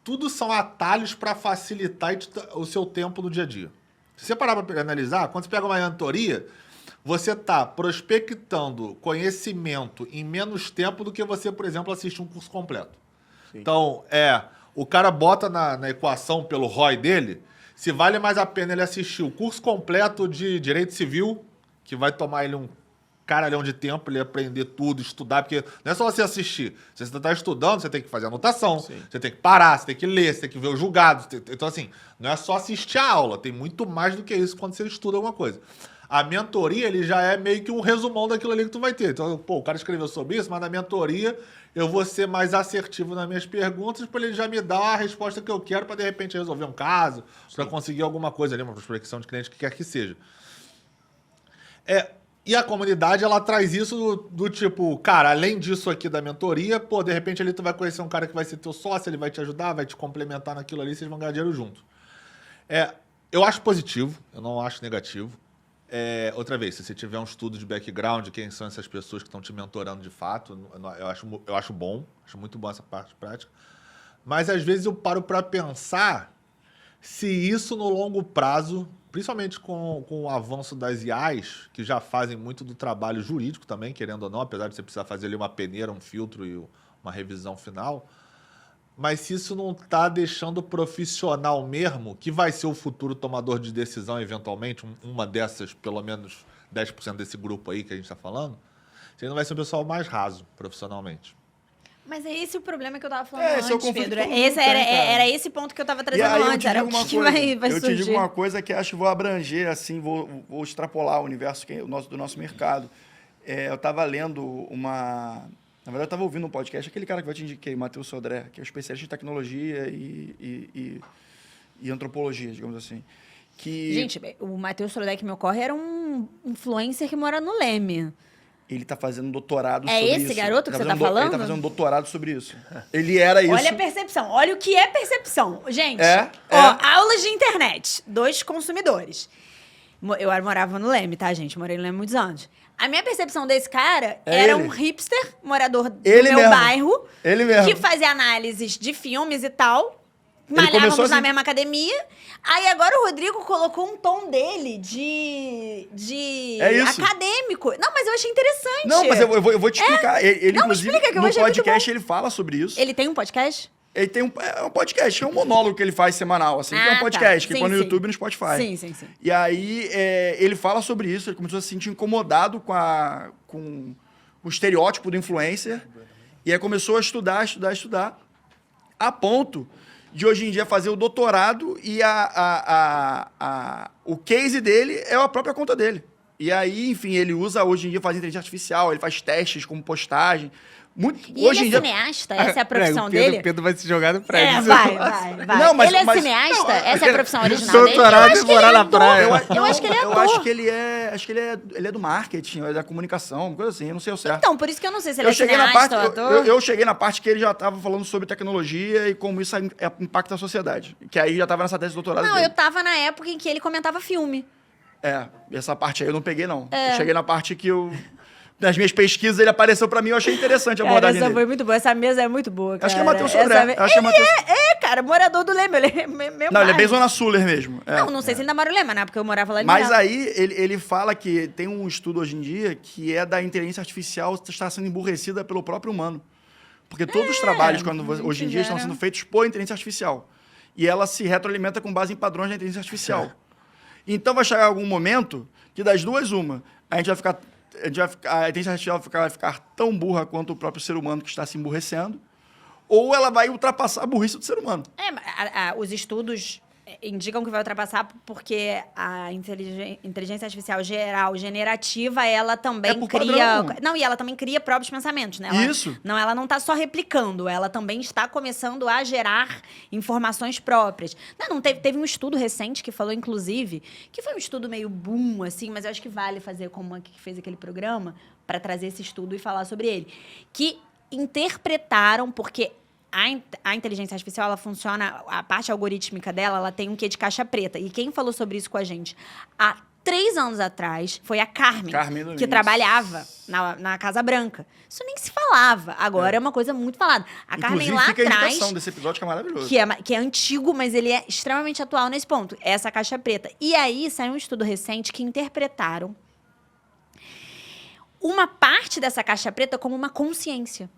tudo são atalhos para facilitar o seu tempo no dia a dia. Se você parar para analisar, quando você pega uma mentoria, você está prospectando conhecimento em menos tempo do que você, por exemplo, assistir um curso completo. Sim. Então, o cara bota na equação pelo ROI dele, se vale mais a pena ele assistir o curso completo de Direito Civil, que vai tomar ele um caralhão de tempo, ele aprender tudo, estudar, porque não é só você assistir. Se você está estudando, você tem que fazer anotação, você tem que parar, você tem que ler, você tem que ver os julgados. Então, assim, não é só assistir a aula, tem muito mais do que isso quando você estuda alguma coisa. A mentoria, ele já é meio que um resumão daquilo ali que tu vai ter. Então, pô, o cara escreveu sobre isso, mas na mentoria eu vou ser mais assertivo nas minhas perguntas para ele já me dar a resposta que eu quero para, de repente, resolver um caso, para conseguir alguma coisa ali, uma prospecção de cliente, que quer que seja. E a comunidade, ela traz isso do tipo, cara, além disso aqui da mentoria, pô, de repente ali tu vai conhecer um cara que vai ser teu sócio, ele vai te ajudar, vai te complementar naquilo ali, vocês vão ganhar dinheiro junto. Eu acho positivo, eu não acho negativo. Outra vez, se você tiver um estudo de background, quem são essas pessoas que estão te mentorando de fato, eu acho bom, acho muito bom essa parte prática. Mas às vezes eu paro para pensar se isso no longo prazo, principalmente com o avanço das IAs, que já fazem muito do trabalho jurídico também, querendo ou não, apesar de você precisar fazer ali uma peneira, um filtro e uma revisão final, mas se isso não está deixando o profissional mesmo, que vai ser o futuro tomador de decisão eventualmente, uma dessas, pelo menos 10% desse grupo aí que a gente está falando, você não vai ser um pessoal mais raso profissionalmente. Mas é esse o problema que eu tava falando Esse é o antes, conflito Pedro. que todo mundo tem, Era esse ponto que eu tava trazendo antes. Era o que vai surgir. Eu te digo uma coisa que acho que vou abranger, assim, vou extrapolar o universo do nosso mercado. Eu tava lendo uma... Na verdade, eu tava ouvindo um podcast, aquele cara que eu te indiquei, Matheus Sodré, que é um especialista em tecnologia e antropologia, digamos assim. Gente, o Matheus Sodré, que me ocorre, era um influencer que mora no Leme. Ele está fazendo doutorado sobre isso. É esse garoto que você está falando? Ele está fazendo doutorado sobre isso. Ele era isso. Olha a percepção. Olha o que é percepção. Gente, aulas de internet. 2 consumidores. Eu morava no Leme, tá, gente? Morei no Leme há muitos anos. A minha percepção desse cara era um hipster, morador do meu bairro. Ele mesmo. Que fazia análises de filmes e tal. Malhávamos na mesma academia. Aí agora o Rodrigo colocou um tom dele de acadêmico. Não, mas eu achei interessante. Não, mas eu vou te explicar. Ele não, inclusive, explica, que eu no achei podcast, ele fala sobre isso. Ele tem um podcast? Ele tem um podcast, é um monólogo que ele faz semanal, assim, que é um podcast, que põe no YouTube e no Spotify. Sim. E aí, ele fala sobre isso, ele começou a se sentir incomodado com o estereótipo do influencer, e aí começou a estudar, a ponto de hoje em dia fazer o doutorado e o case dele é a própria conta dele. E aí, enfim, ele usa hoje em dia, faz inteligência artificial, ele faz testes como postagem. E hoje ele é cineasta? Essa é a profissão dele? O Pedro vai se jogar no prédio. Vai. Não, mas, ele é cineasta? Não, essa é a profissão original dele? Doutorado e morar na praia. Eu acho que ele é ator. Eu acho que ele é do marketing, é da comunicação, uma coisa assim, eu não sei o certo. Então, por isso que eu não sei se ele é cineasta ou ator. Eu cheguei na parte que ele já estava falando sobre tecnologia e como isso impacta a sociedade. Que aí já estava nessa tese de doutorado Não, dele. eu tava na época em que ele comentava filme. Essa parte aí eu não peguei, não. Eu cheguei na parte que nas minhas pesquisas ele apareceu pra mim, eu achei interessante a abordagem dele. Essa foi muito boa, essa mesa é muito boa, cara. Acho que é Matheus Sodré. Cara, morador do Leme, ele é meu Não, ele é bairro. bem Zona Suler mesmo. Não sei se ele ainda mora no Leme, né? Porque eu morava lá em Mas Minas. aí ele fala que tem um estudo hoje em dia que é da inteligência artificial estar sendo emburrecida pelo próprio humano. Porque todos os trabalhos, hoje em dia, estão sendo feitos por inteligência artificial. E ela se retroalimenta com base em padrões da inteligência artificial. Então vai chegar algum momento que das duas, uma, a inteligência artificial vai ficar tão burra quanto o próprio ser humano que está se emburrecendo, ou ela vai ultrapassar a burrice do ser humano. Os estudos indicam que vai ultrapassar porque a inteligência artificial generativa, ela também por cria... padrão. Não, e ela também cria próprios pensamentos, né? Isso. Ela não está só replicando, ela também está começando a gerar informações próprias. Teve um estudo recente que falou, inclusive, que foi um estudo meio boom, assim, mas eu acho que vale fazer como a que fez aquele programa para trazer esse estudo e falar sobre ele. Que interpretaram, porque a inteligência artificial, ela funciona, a parte algorítmica dela, ela tem um quê de caixa preta. E quem falou sobre isso com a gente há 3 anos atrás foi a Carmen Nunes, que trabalhava na Casa Branca. Isso nem se falava. Agora é uma coisa muito falada. A Carmen Inclusive, lá fica a atrás, indicação desse episódio que é maravilhoso. que é antigo, mas ele é extremamente atual nesse ponto. Essa caixa preta. E aí saiu um estudo recente que interpretaram uma parte dessa caixa preta como uma consciência.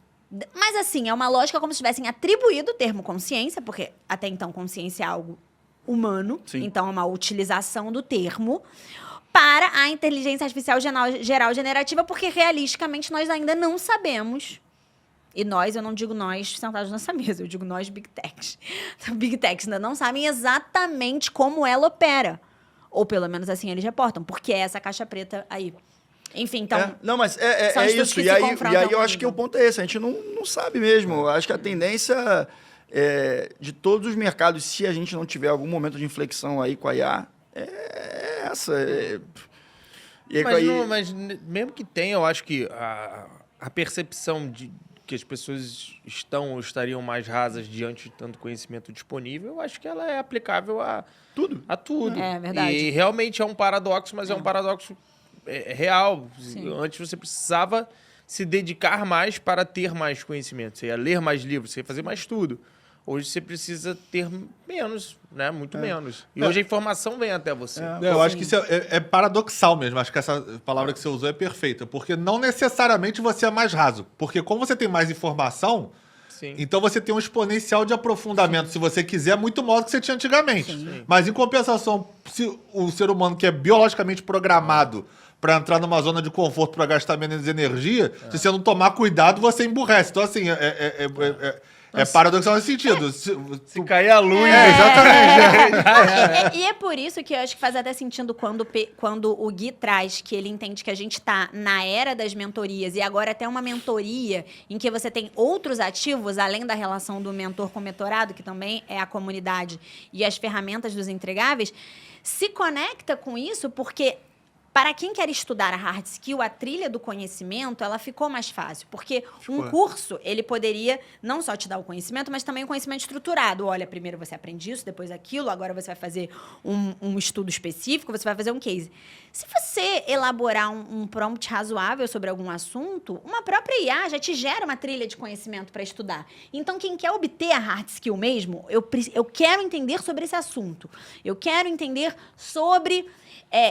Mas, assim, é uma lógica como se tivessem atribuído o termo consciência, porque até então consciência é algo humano, Sim. então é uma utilização do termo, para a inteligência artificial geral generativa, porque realisticamente nós ainda não sabemos. E nós, eu não digo nós sentados nessa mesa, eu digo nós Big Techs. Big Techs ainda não sabem exatamente como ela opera. Ou pelo menos assim eles reportam, porque é essa caixa preta aí. Enfim, então... Não, mas são é estudos isso. que E se aí confrontam eu acho comigo. que o ponto é esse. A gente não sabe mesmo. Eu acho que a tendência de todos os mercados, se a gente não tiver algum momento de inflexão aí com a IA, é essa. E aí, Mas mesmo que tenha, eu acho que a percepção de que as pessoas estão ou estariam mais rasas diante de tanto conhecimento disponível, eu acho que ela é aplicável a tudo. tudo. É verdade. E realmente é um paradoxo, mas é um paradoxo real. Sim. Antes você precisava se dedicar mais para ter mais conhecimento. Você ia ler mais livros, você ia fazer mais tudo. Hoje você precisa ter menos, né? Muito menos. E hoje a informação vem até você. Eu acho que isso é paradoxal mesmo. Acho que essa palavra que você usou é perfeita. Porque não necessariamente você é mais raso. Porque como você tem mais informação, Sim. então você tem um exponencial de aprofundamento, se você quiser, muito maior do que você tinha antigamente. Sim. Mas em compensação, se o ser humano que é biologicamente programado para entrar numa zona de conforto para gastar menos energia, se você não tomar cuidado, você emburrece. Então, assim, é paradoxal nesse sentido. Se cair a luz... Exatamente. E é por isso que eu acho que faz até sentido quando o Gui traz que ele entende que a gente está na era das mentorias e agora até uma mentoria em que você tem outros ativos, além da relação do mentor com o mentorado, que também é a comunidade e as ferramentas dos entregáveis, se conecta com isso porque... Para quem quer estudar a hard skill, a trilha do conhecimento, ela ficou mais fácil. Porque um curso, ele poderia não só te dar o conhecimento, mas também o conhecimento estruturado. Olha, primeiro você aprende isso, depois aquilo, agora você vai fazer um estudo específico, você vai fazer um case. Se você elaborar um prompt razoável sobre algum assunto, uma própria IA já te gera uma trilha de conhecimento para estudar. Então, quem quer obter a hard skill mesmo, eu quero entender sobre esse assunto. Eu quero entender sobre...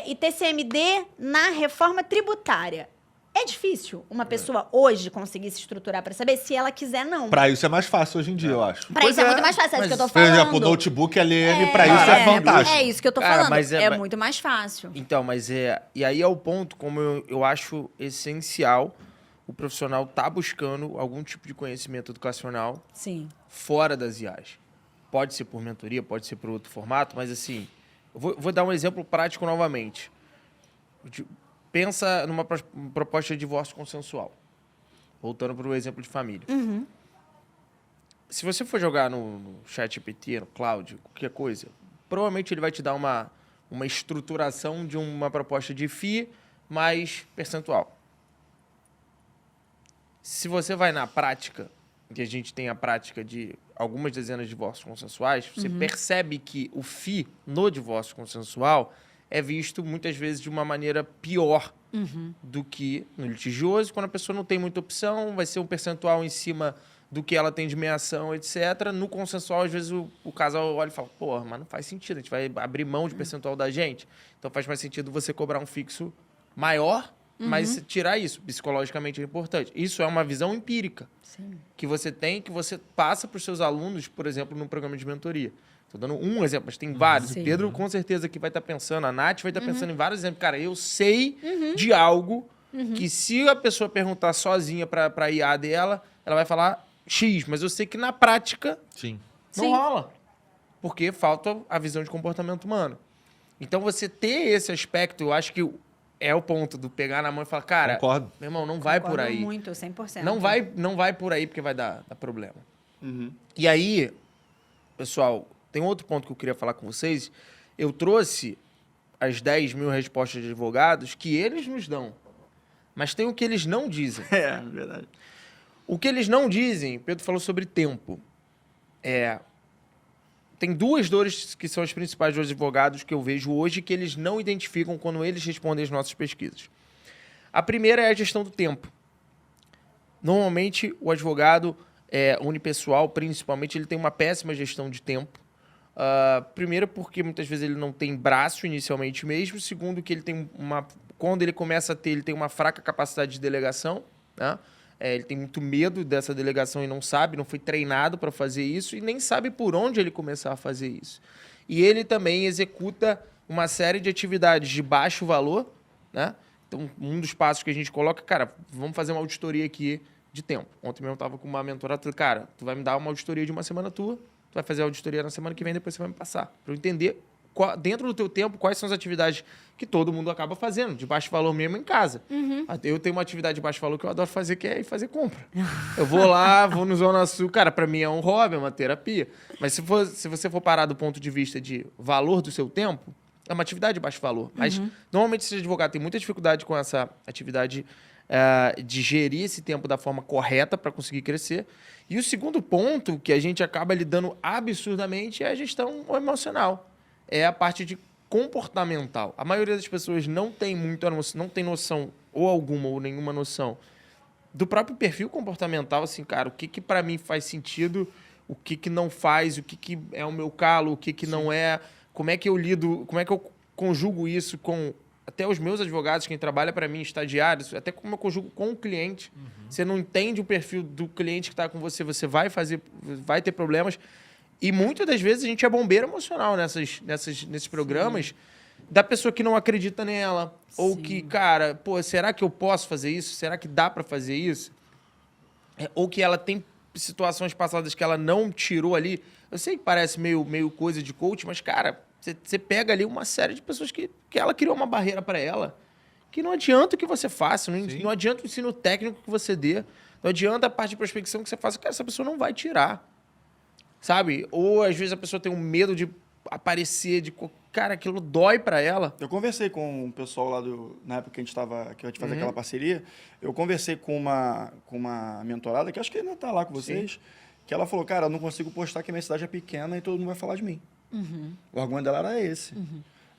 ITCMD na reforma tributária. É difícil uma pessoa hoje conseguir se estruturar para saber se ela quiser, não. Para isso é mais fácil hoje em dia, eu acho. Para isso é muito mais fácil, é isso que eu tô Por falando. exemplo, o notebook LM, para isso é fantástico. É isso que eu tô Cara, falando. mas É muito mais fácil. Então, mas e aí é o ponto, como eu acho essencial o profissional tá buscando algum tipo de conhecimento educacional Sim. fora das IAs. Pode ser por mentoria, pode ser por outro formato, mas assim, eu vou dar um exemplo prático novamente. Pensa numa proposta de divórcio consensual. Voltando para o exemplo de família. Uhum. Se você for jogar no ChatGPT, no Cloud, qualquer coisa, provavelmente ele vai te dar uma estruturação de uma proposta de FII mais percentual. Se você vai na prática, que a gente tem a prática de algumas dezenas de divórcios consensuais, você percebe que o FII no divórcio consensual é visto muitas vezes de uma maneira pior do que no litigioso. Quando a pessoa não tem muita opção, vai ser um percentual em cima do que ela tem de meação, etc. No consensual, às vezes, o casal olha e fala, porra, mas não faz sentido, a gente vai abrir mão de percentual da gente. Então faz mais sentido você cobrar um fixo maior, mas tirar isso. Psicologicamente é importante. Isso é uma visão empírica que você tem, que você passa para os seus alunos, por exemplo, no programa de mentoria. Estou dando um exemplo, mas tem vários. Sim. O Pedro, com certeza, que vai estar pensando, a Nath vai estar pensando em vários exemplos. Cara, eu sei de algo que se a pessoa perguntar sozinha para a IA dela, ela vai falar X, mas eu sei que na prática Sim. não Sim. rola. Porque falta a visão de comportamento humano. Então, você ter esse aspecto, eu acho que é o ponto do pegar na mão e falar, cara, Concordo. meu irmão, não vai por Concordo aí. muito, 100%. Não vai por aí porque vai dar problema. Uhum. E aí, pessoal, tem outro ponto que eu queria falar com vocês. Eu trouxe as 10 mil respostas de advogados que eles nos dão. Mas tem o que eles não dizem. É, verdade. O que eles não dizem, Pedro falou sobre tempo. Tem duas dores que são as principais dos advogados que eu vejo hoje que eles não identificam quando eles respondem as nossas pesquisas. A primeira é a gestão do tempo. Normalmente, o advogado unipessoal, principalmente, ele tem uma péssima gestão de tempo. Primeiro, porque muitas vezes ele não tem braço inicialmente mesmo. Segundo, que ele tem quando ele começa a ter, ele tem uma fraca capacidade de delegação, né? Ele tem muito medo dessa delegação e não sabe, não foi treinado para fazer isso e nem sabe por onde ele começar a fazer isso. E ele também executa uma série de atividades de baixo valor, né? Então, um dos passos que a gente coloca, cara, vamos fazer uma auditoria aqui de tempo. Ontem mesmo eu estava com uma mentorada, falei, cara, tu vai me dar uma auditoria de uma semana tua, tu vai fazer a auditoria na semana que vem, depois você vai me passar, para eu entender dentro do teu tempo, quais são as atividades que todo mundo acaba fazendo, de baixo valor mesmo em casa. Eu tenho uma atividade de baixo valor que eu adoro fazer, que é ir fazer compra. Eu vou lá, vou no Zona Sul. Cara, para mim é um hobby, é uma terapia. Mas se você for parar do ponto de vista de valor do seu tempo, é uma atividade de baixo valor. Mas, normalmente, esse advogado tem muita dificuldade com essa atividade de gerir esse tempo da forma correta para conseguir crescer. E o segundo ponto que a gente acaba lidando absurdamente é a gestão emocional. É a parte de comportamental. A maioria das pessoas não tem não tem noção, ou alguma, ou nenhuma noção, do próprio perfil comportamental, assim, cara, o que para mim faz sentido, o que não faz, o que é o meu calo, o que não é, como é que eu lido, como é que eu conjugo isso com até os meus advogados, quem trabalha para mim, estagiários, até como eu conjugo com o cliente. Você não entende o perfil do cliente que está com você, você vai ter problemas. E muitas das vezes a gente é bombeiro emocional nesses programas da pessoa que não acredita nela. Ou que, cara, pô, será que eu posso fazer isso? Será que dá para fazer isso? Ou que ela tem situações passadas que ela não tirou ali. Eu sei que parece meio coisa de coach, mas, cara, você pega ali uma série de pessoas que ela criou uma barreira para ela. Que não adianta o que você faça, não adianta o ensino técnico que você dê, não adianta a parte de prospecção que você faça, cara, essa pessoa não vai tirar. Sabe? Ou às vezes a pessoa tem um medo de aparecer, cara, aquilo dói pra ela. Eu conversei com o pessoal lá na época que a gente fazia aquela parceria, eu conversei com uma mentorada, que acho que ainda tá lá com vocês, que ela falou, cara, eu não consigo postar que a minha cidade é pequena e todo mundo vai falar de mim. O argumento dela era esse. Eu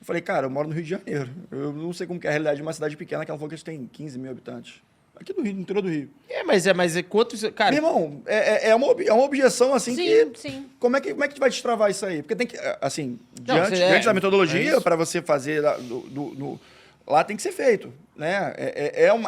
falei, cara, eu moro no Rio de Janeiro. Eu não sei como que é a realidade de uma cidade pequena, que ela falou que a gente tem 15 mil habitantes. Aqui do Rio, no interior do Rio. Mas quantos... Cara, meu irmão, é uma objeção, assim, Sim, que... sim. Como é que vai destravar isso aí? Porque tem que, assim, Não, diante da metodologia, isso. para você fazer lá tem que ser feito, né?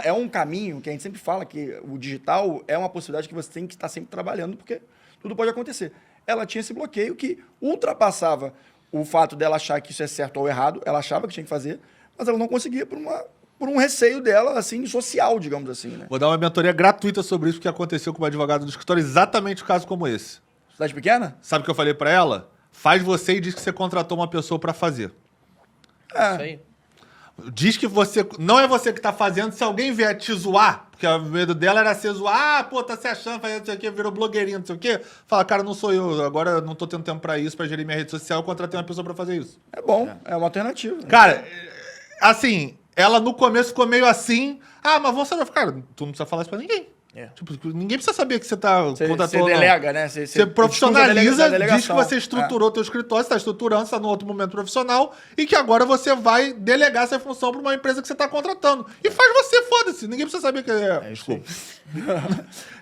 É um caminho que a gente sempre fala que o digital é uma possibilidade que você tem que estar sempre trabalhando, porque tudo pode acontecer. Ela tinha esse bloqueio que ultrapassava o fato dela achar que isso é certo ou errado, ela achava que tinha que fazer, mas ela não conseguia por um receio dela, assim, social, digamos assim, né? Vou dar uma mentoria gratuita sobre isso que aconteceu com uma advogada do escritório, exatamente um caso como esse. Cidade pequena? Sabe o que eu falei pra ela? Faz você e diz que você contratou uma pessoa pra fazer. isso aí. Diz que não é você que tá fazendo, se alguém vier te zoar, porque o medo dela era ser zoar, pô, tá se achando, fazendo não sei o quê, virou blogueirinho, não sei o quê. Fala, cara, não sou eu, agora eu não tô tendo tempo pra isso, pra gerir minha rede social, eu contratei uma pessoa pra fazer isso. É bom, é uma alternativa. Cara, assim, ela no começo ficou meio assim, mas vamos saber, cara, tu não precisa falar isso pra ninguém. Tipo, ninguém precisa saber que você tá Você contratando. delega, né? Você profissionaliza, diz que você É. estruturou o teu escritório, você está estruturando, você está num outro momento profissional e que agora você vai delegar essa função para uma empresa que você está contratando. E faz você, foda-se. Ninguém precisa saber que desculpa.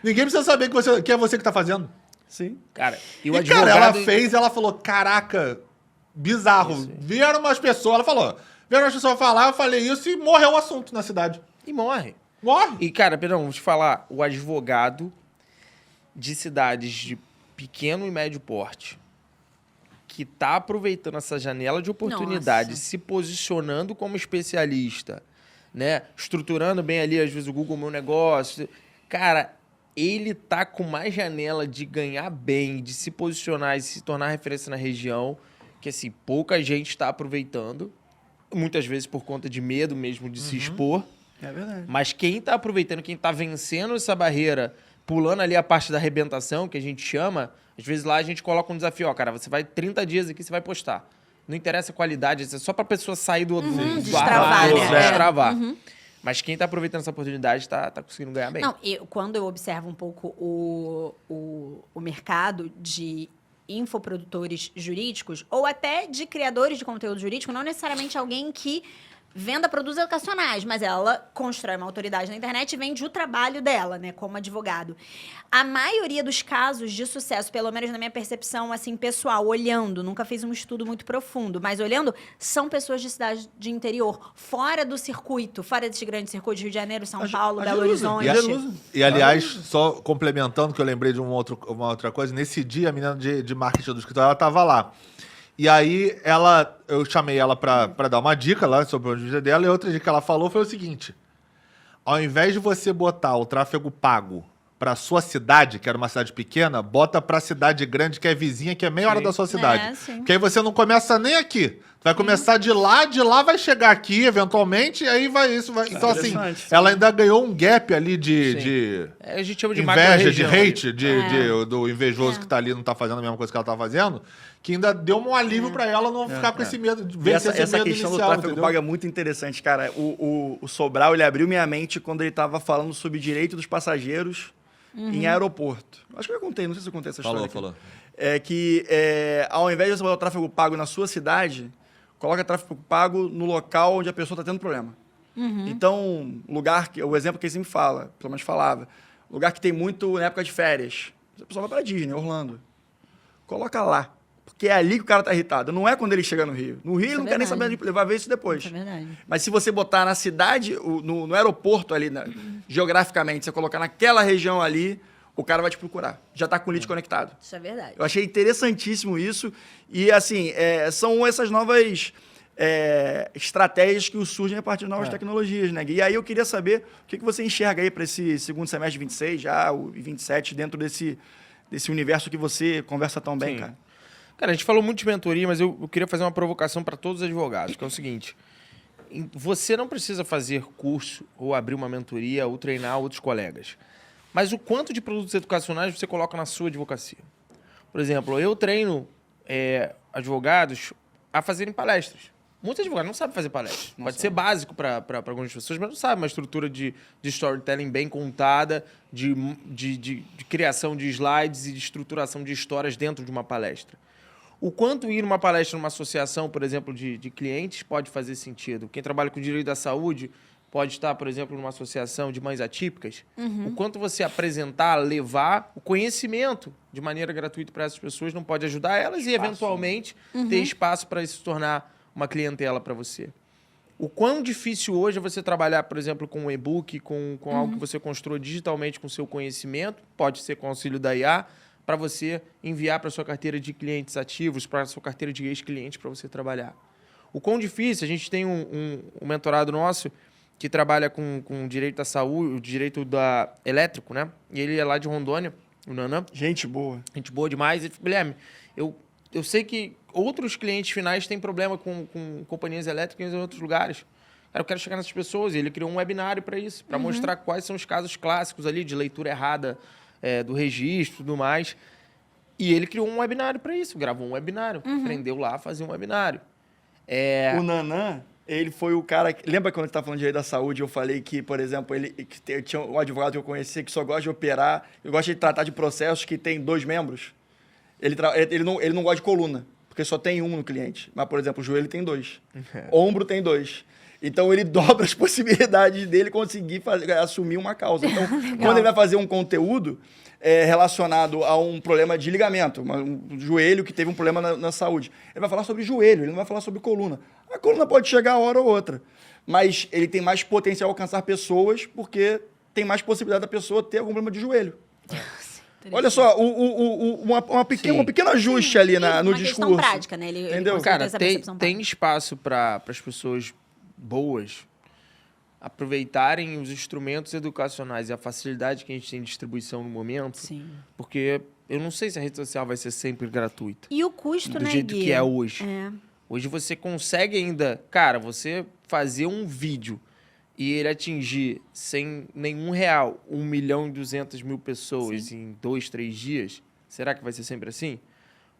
Ninguém precisa saber que é você que está fazendo. Sim. Cara, E, cara, ela fez, ela falou, caraca, bizarro. Vieram umas pessoas, ela falou, vieram umas pessoas falar, eu falei isso e morreu o assunto na cidade. E morre. Morre. E, cara, Pedrão, vou te falar, o advogado de cidades de pequeno e médio porte que tá aproveitando essa janela de oportunidade, Nossa. se posicionando como especialista, né? Estruturando bem ali, às vezes, o Google Meu Negócio. Cara, ele tá com mais janela de ganhar bem, de se posicionar e se tornar referência na região, que assim, pouca gente está aproveitando, muitas vezes por conta de medo mesmo de se expor. É verdade. Mas quem tá aproveitando, quem tá vencendo essa barreira, pulando ali a parte da arrebentação, que a gente chama, às vezes lá a gente coloca um desafio, ó, cara, você vai 30 dias aqui, você vai postar. Não interessa a qualidade, é só pra pessoa sair do destravar, armário, né? destravar. Mas quem tá aproveitando essa oportunidade tá conseguindo ganhar bem. Não, quando eu observo um pouco o mercado de infoprodutores jurídicos, ou até de criadores de conteúdo jurídico, não necessariamente alguém que venda produtos educacionais, mas ela constrói uma autoridade na internet e vende o trabalho dela, né, como advogado. A maioria dos casos de sucesso, pelo menos na minha percepção, assim, pessoal, olhando, nunca fiz um estudo muito profundo, mas olhando, são pessoas de cidade de interior, fora do circuito, fora desse grande circuito de Rio de Janeiro, São Paulo, Belo Horizonte. E, aliás, só complementando, que eu lembrei de uma outra coisa, nesse dia a menina de marketing do escritório, ela estava lá. E aí, eu chamei ela pra dar uma dica lá sobre o vídeo dela, e outra dica que ela falou foi o seguinte: ao invés de você botar o tráfego pago pra sua cidade, que era uma cidade pequena, bota pra cidade grande, que é vizinha, que é meia hora da sua cidade. sim. Porque aí você não começa nem aqui. Tu vai começar de lá vai chegar aqui, eventualmente, e aí vai isso. Vai... Então, assim, ela ainda ganhou um gap ali de A gente chama de inveja, de macro-região hate, do invejoso que tá ali, não tá fazendo a mesma coisa que ela tá fazendo, que ainda deu um alívio pra ela não ficar com esse medo, de E vencer esse essa medo questão inicial, do tráfego entendeu? pago é muito interessante, cara. O Sobral, ele abriu minha mente quando ele estava falando sobre direito dos passageiros em aeroporto. Acho que eu contei, não sei se eu contei essa história. Falou. É que ao invés de você botar o tráfego pago na sua cidade, coloca tráfego pago no local onde a pessoa está tendo problema. Então, o exemplo que ele sempre fala, pelo menos falava, lugar que tem muito na época de férias. A pessoa vai para Disney, Orlando. Coloca lá. Porque é ali que o cara tá irritado. Não é quando ele chega no Rio. No Rio, ele não quer nem saber, ele vai ver isso depois. Isso é verdade. Mas se você botar na cidade, no aeroporto ali, geograficamente, você colocar naquela região ali, o cara vai te procurar. Já tá com o lead conectado. Isso é verdade. Eu achei interessantíssimo isso. E, assim, são essas novas estratégias que surgem a partir de novas tecnologias, né, Gui? E aí eu queria saber o que você enxerga aí para esse segundo semestre de 26, já, o 27, dentro desse universo que você conversa tão bem, Sim. cara. Cara, a gente falou muito de mentoria, mas eu queria fazer uma provocação para todos os advogados, que é o seguinte: você não precisa fazer curso ou abrir uma mentoria ou treinar outros colegas. Mas o quanto de produtos educacionais você coloca na sua advocacia? Por exemplo, eu treino advogados a fazerem palestras. Muitos advogados não sabem fazer palestra. Pode ser básico para algumas pessoas, mas não sabem uma estrutura de storytelling bem contada, de criação de slides e de estruturação de histórias dentro de uma palestra. O quanto ir numa palestra numa associação, por exemplo, de clientes pode fazer sentido. Quem trabalha com direito da saúde pode estar, por exemplo, numa associação de mães atípicas. O quanto você apresentar, levar o conhecimento de maneira gratuita para essas pessoas não pode ajudar elas e, eventualmente, ter espaço para isso se tornar uma clientela para você. O quão difícil hoje é você trabalhar, por exemplo, com um e-book, com algo que você construiu digitalmente com seu conhecimento, pode ser com auxílio da IA, para você enviar para sua carteira de clientes ativos, para sua carteira de ex-clientes para você trabalhar. O quão difícil, a gente tem um mentorado nosso que trabalha com direito da saúde, o direito elétrico, né? E ele é lá de Rondônia, o Nanã. Gente boa. Gente boa demais. E, Guilherme, eu sei que outros clientes finais têm problema com companhias elétricas em outros lugares. Cara, eu quero chegar nessas pessoas. E ele criou um webinário para isso, para mostrar quais são os casos clássicos ali de leitura errada do registro e tudo mais. E ele criou um webinário para isso, gravou um webinário, aprendeu lá a fazer um webinário. O Nanã, ele foi o cara... Lembra quando a gente estava falando de direito da saúde, eu falei que, por exemplo, tinha um advogado que eu conhecia que só gosta de operar, eu gosto de tratar de processos que tem 2 membros. Ele não gosta de coluna, porque só tem um no cliente. Mas, por exemplo, o joelho tem 2. Ombro tem 2. Então, ele dobra as possibilidades dele conseguir assumir uma causa. Então, quando ele vai fazer um conteúdo relacionado a um problema de ligamento, um joelho que teve um problema na saúde, ele vai falar sobre joelho, ele não vai falar sobre coluna. A coluna pode chegar a hora ou outra, mas ele tem mais potencial a alcançar pessoas porque tem mais possibilidade da pessoa ter algum problema de joelho. Olha só, um pequeno ajuste ali no discurso. Uma questão prática, né? Ele Entendeu? consegue ter Cara, essa percepção tem prática. espaço para as pessoas boas aproveitarem os instrumentos educacionais e a facilidade que a gente tem de distribuição no momento, Sim. porque eu não sei se a rede social vai ser sempre gratuita. E o custo, Do né, jeito Gui? que é hoje. É. Hoje você consegue ainda, cara, você fazer um vídeo e ele atingir sem nenhum real 1.200.000 pessoas em 2, 3 dias, será que vai ser sempre assim?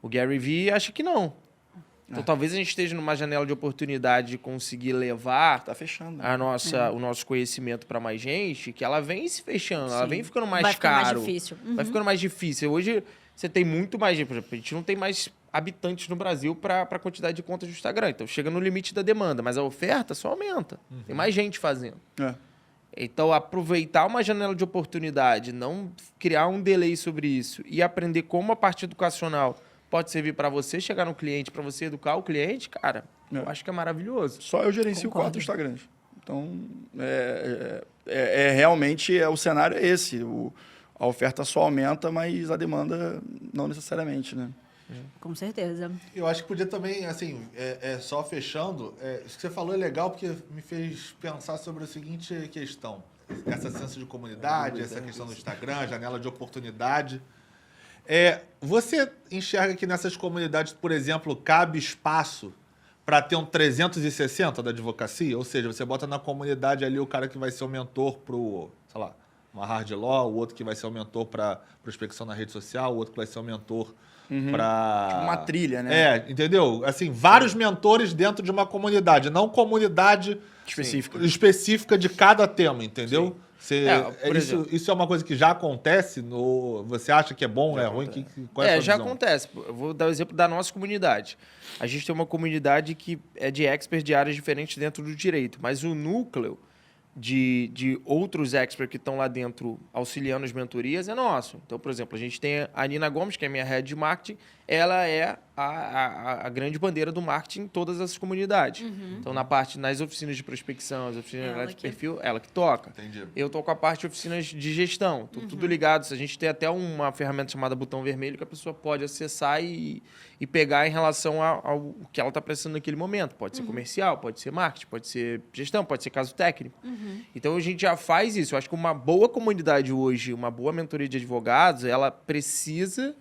O Gary Vee acha que não. Então talvez a gente esteja numa janela de oportunidade de conseguir levar Tá fechando. o nosso conhecimento para mais gente, que ela vem se fechando, ela Sim. vem ficando mais Vai ficando caro. mais difícil. Uhum. Vai ficando mais difícil. Hoje você tem muito mais gente. Por exemplo, a gente não tem mais habitantes no Brasil para a quantidade de contas do Instagram. Então chega no limite da demanda, mas a oferta só aumenta. Tem mais gente fazendo. É. Então, aproveitar uma janela de oportunidade, não criar um delay sobre isso e aprender como a parte educacional pode servir para você chegar no cliente, para você educar o cliente, cara, eu acho que é maravilhoso. Só eu gerencio Concordo. 4 Instagrams. Então, realmente o cenário é esse. A oferta só aumenta, mas a demanda não necessariamente, né? Com certeza. Eu acho que podia também, assim, só fechando, isso que você falou é legal porque me fez pensar sobre a seguinte questão. Essa senso de comunidade, essa questão do Instagram, janela de oportunidade. Você enxerga que nessas comunidades, por exemplo, cabe espaço para ter um 360 da advocacia? Ou seja, você bota na comunidade ali o cara que vai ser o mentor para o, sei lá, uma hard law, o outro que vai ser o mentor para prospecção na rede social, o outro que vai ser o mentor para... Tipo uma trilha, né? Entendeu? Assim, vários mentores dentro de uma comunidade, não comunidade específica de cada tema, entendeu? Por exemplo, Isso é uma coisa que já acontece? Você acha que é bom, é ruim? Qual é a sua já visão? acontece. Eu vou dar o exemplo da nossa comunidade. A gente tem uma comunidade que é de experts de áreas diferentes dentro do direito, mas o núcleo de outros experts que estão lá dentro auxiliando as mentorias é nosso. Então, por exemplo, a gente tem a Nina Gomes, que é minha head de marketing, ela é a grande bandeira do marketing em todas essas comunidades. Então, nas oficinas de prospecção, as oficinas de perfil, ela que toca. Entendi. Eu toco a parte de oficinas de gestão, tudo ligado. A gente tem até uma ferramenta chamada Botão Vermelho que a pessoa pode acessar e pegar em relação ao que ela está precisando naquele momento. Pode ser comercial, pode ser marketing, pode ser gestão, pode ser caso técnico. Então, a gente já faz isso. Eu acho que uma boa comunidade hoje, uma boa mentoria de advogados, ela precisa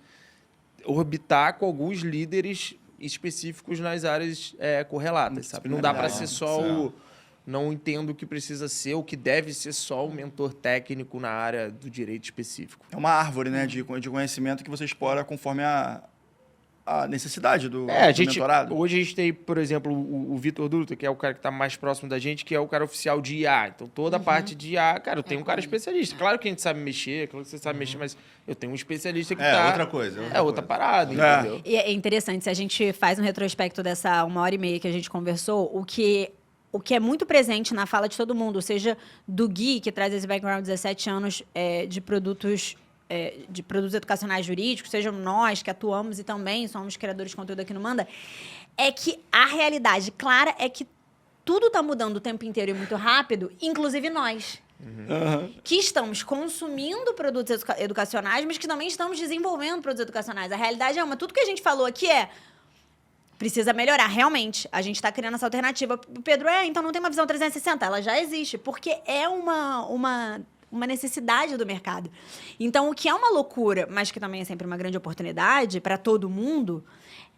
orbitar com alguns líderes específicos nas áreas correlatas, sabe? Não dá para ser só o... Não entendo o que precisa ser, o que deve ser só o mentor técnico na área do direito específico. É uma árvore, né, de conhecimento que você explora conforme a necessidade do mentorado. Hoje a gente tem, por exemplo, o Vitor Dutra, que é o cara que está mais próximo da gente, que é o cara oficial de IA. Então, toda a parte de IA, cara, eu tenho um cara especialista. Claro que a gente sabe mexer, claro que você sabe mexer, mas eu tenho um especialista que tá... outra coisa. outra parada, entendeu? E é interessante, se a gente faz um retrospecto dessa 1h30 que a gente conversou, o que é muito presente na fala de todo mundo, seja do Gui, que traz esse background de 17 anos de produtos educacionais jurídicos, sejam nós que atuamos e também somos criadores de conteúdo aqui no Manda, é que a realidade clara é que tudo está mudando o tempo inteiro e muito rápido, inclusive nós. Que estamos consumindo produtos educacionais, mas que também estamos desenvolvendo produtos educacionais. A realidade é tudo que a gente falou aqui precisa melhorar, realmente. A gente está criando essa alternativa. O Pedro, então não tem uma visão 360? Ela já existe, porque é uma necessidade do mercado. Então, o que é uma loucura, mas que também é sempre uma grande oportunidade para todo mundo,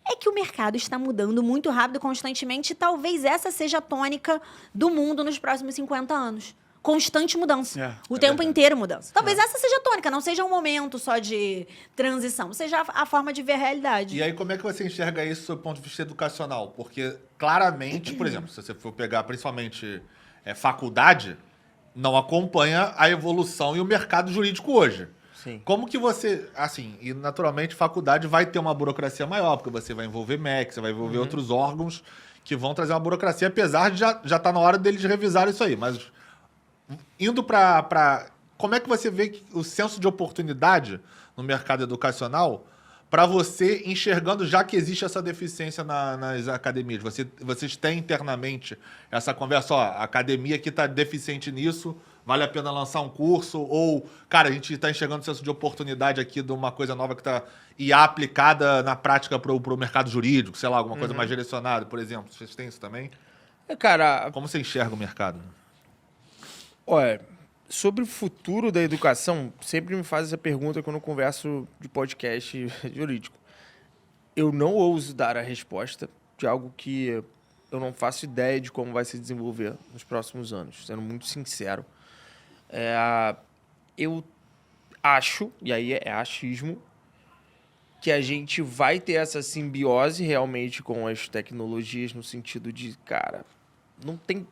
é que o mercado está mudando muito rápido, constantemente, e talvez essa seja a tônica do mundo nos próximos 50 anos. Constante mudança. O tempo inteiro mudança. Talvez essa seja a tônica, não seja um momento só de transição, seja a forma de ver a realidade. E aí, como é que você enxerga isso do ponto de vista educacional? Porque, claramente, por exemplo, se você for pegar principalmente faculdade, não acompanha a evolução e o mercado jurídico hoje. Sim. Como que você, assim, e naturalmente faculdade vai ter uma burocracia maior, porque você vai envolver MEC, você vai envolver outros órgãos que vão trazer uma burocracia, apesar de já tá na hora deles revisar isso aí. Mas indo para como é que você vê o senso de oportunidade no mercado educacional para você enxergando, já que existe essa deficiência nas academias? Vocês têm internamente essa conversa, a academia que está deficiente nisso, vale a pena lançar um curso? Ou, cara, a gente está enxergando o senso de oportunidade aqui de uma coisa nova que está aplicada na prática para o mercado jurídico, sei lá, alguma coisa mais direcionada, por exemplo. Vocês têm isso também? Cara, Como você enxerga o mercado? Olha, sobre o futuro da educação, sempre me faz essa pergunta quando eu converso de podcast jurídico. Eu não ouso dar a resposta de algo que eu não faço ideia de como vai se desenvolver nos próximos anos, sendo muito sincero. Eu acho, e aí é achismo, que a gente vai ter essa simbiose realmente com as tecnologias no sentido de, cara, não tem...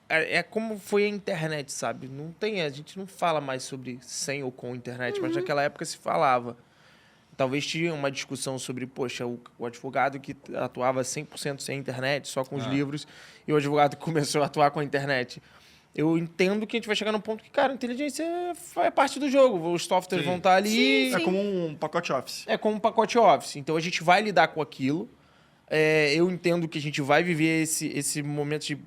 É como foi a internet, sabe? Não tem, a gente não fala mais sobre sem ou com internet, mas naquela época se falava. Talvez tinha uma discussão sobre, poxa, o advogado que atuava 100% sem internet, só com os livros, e o advogado que começou a atuar com a internet. Eu entendo que a gente vai chegar num ponto que, cara, a inteligência é parte do jogo. Os softwares vão estar ali. É como um pacote Office. É como um pacote Office. Então, a gente vai lidar com aquilo. Eu entendo que a gente vai viver esse momento de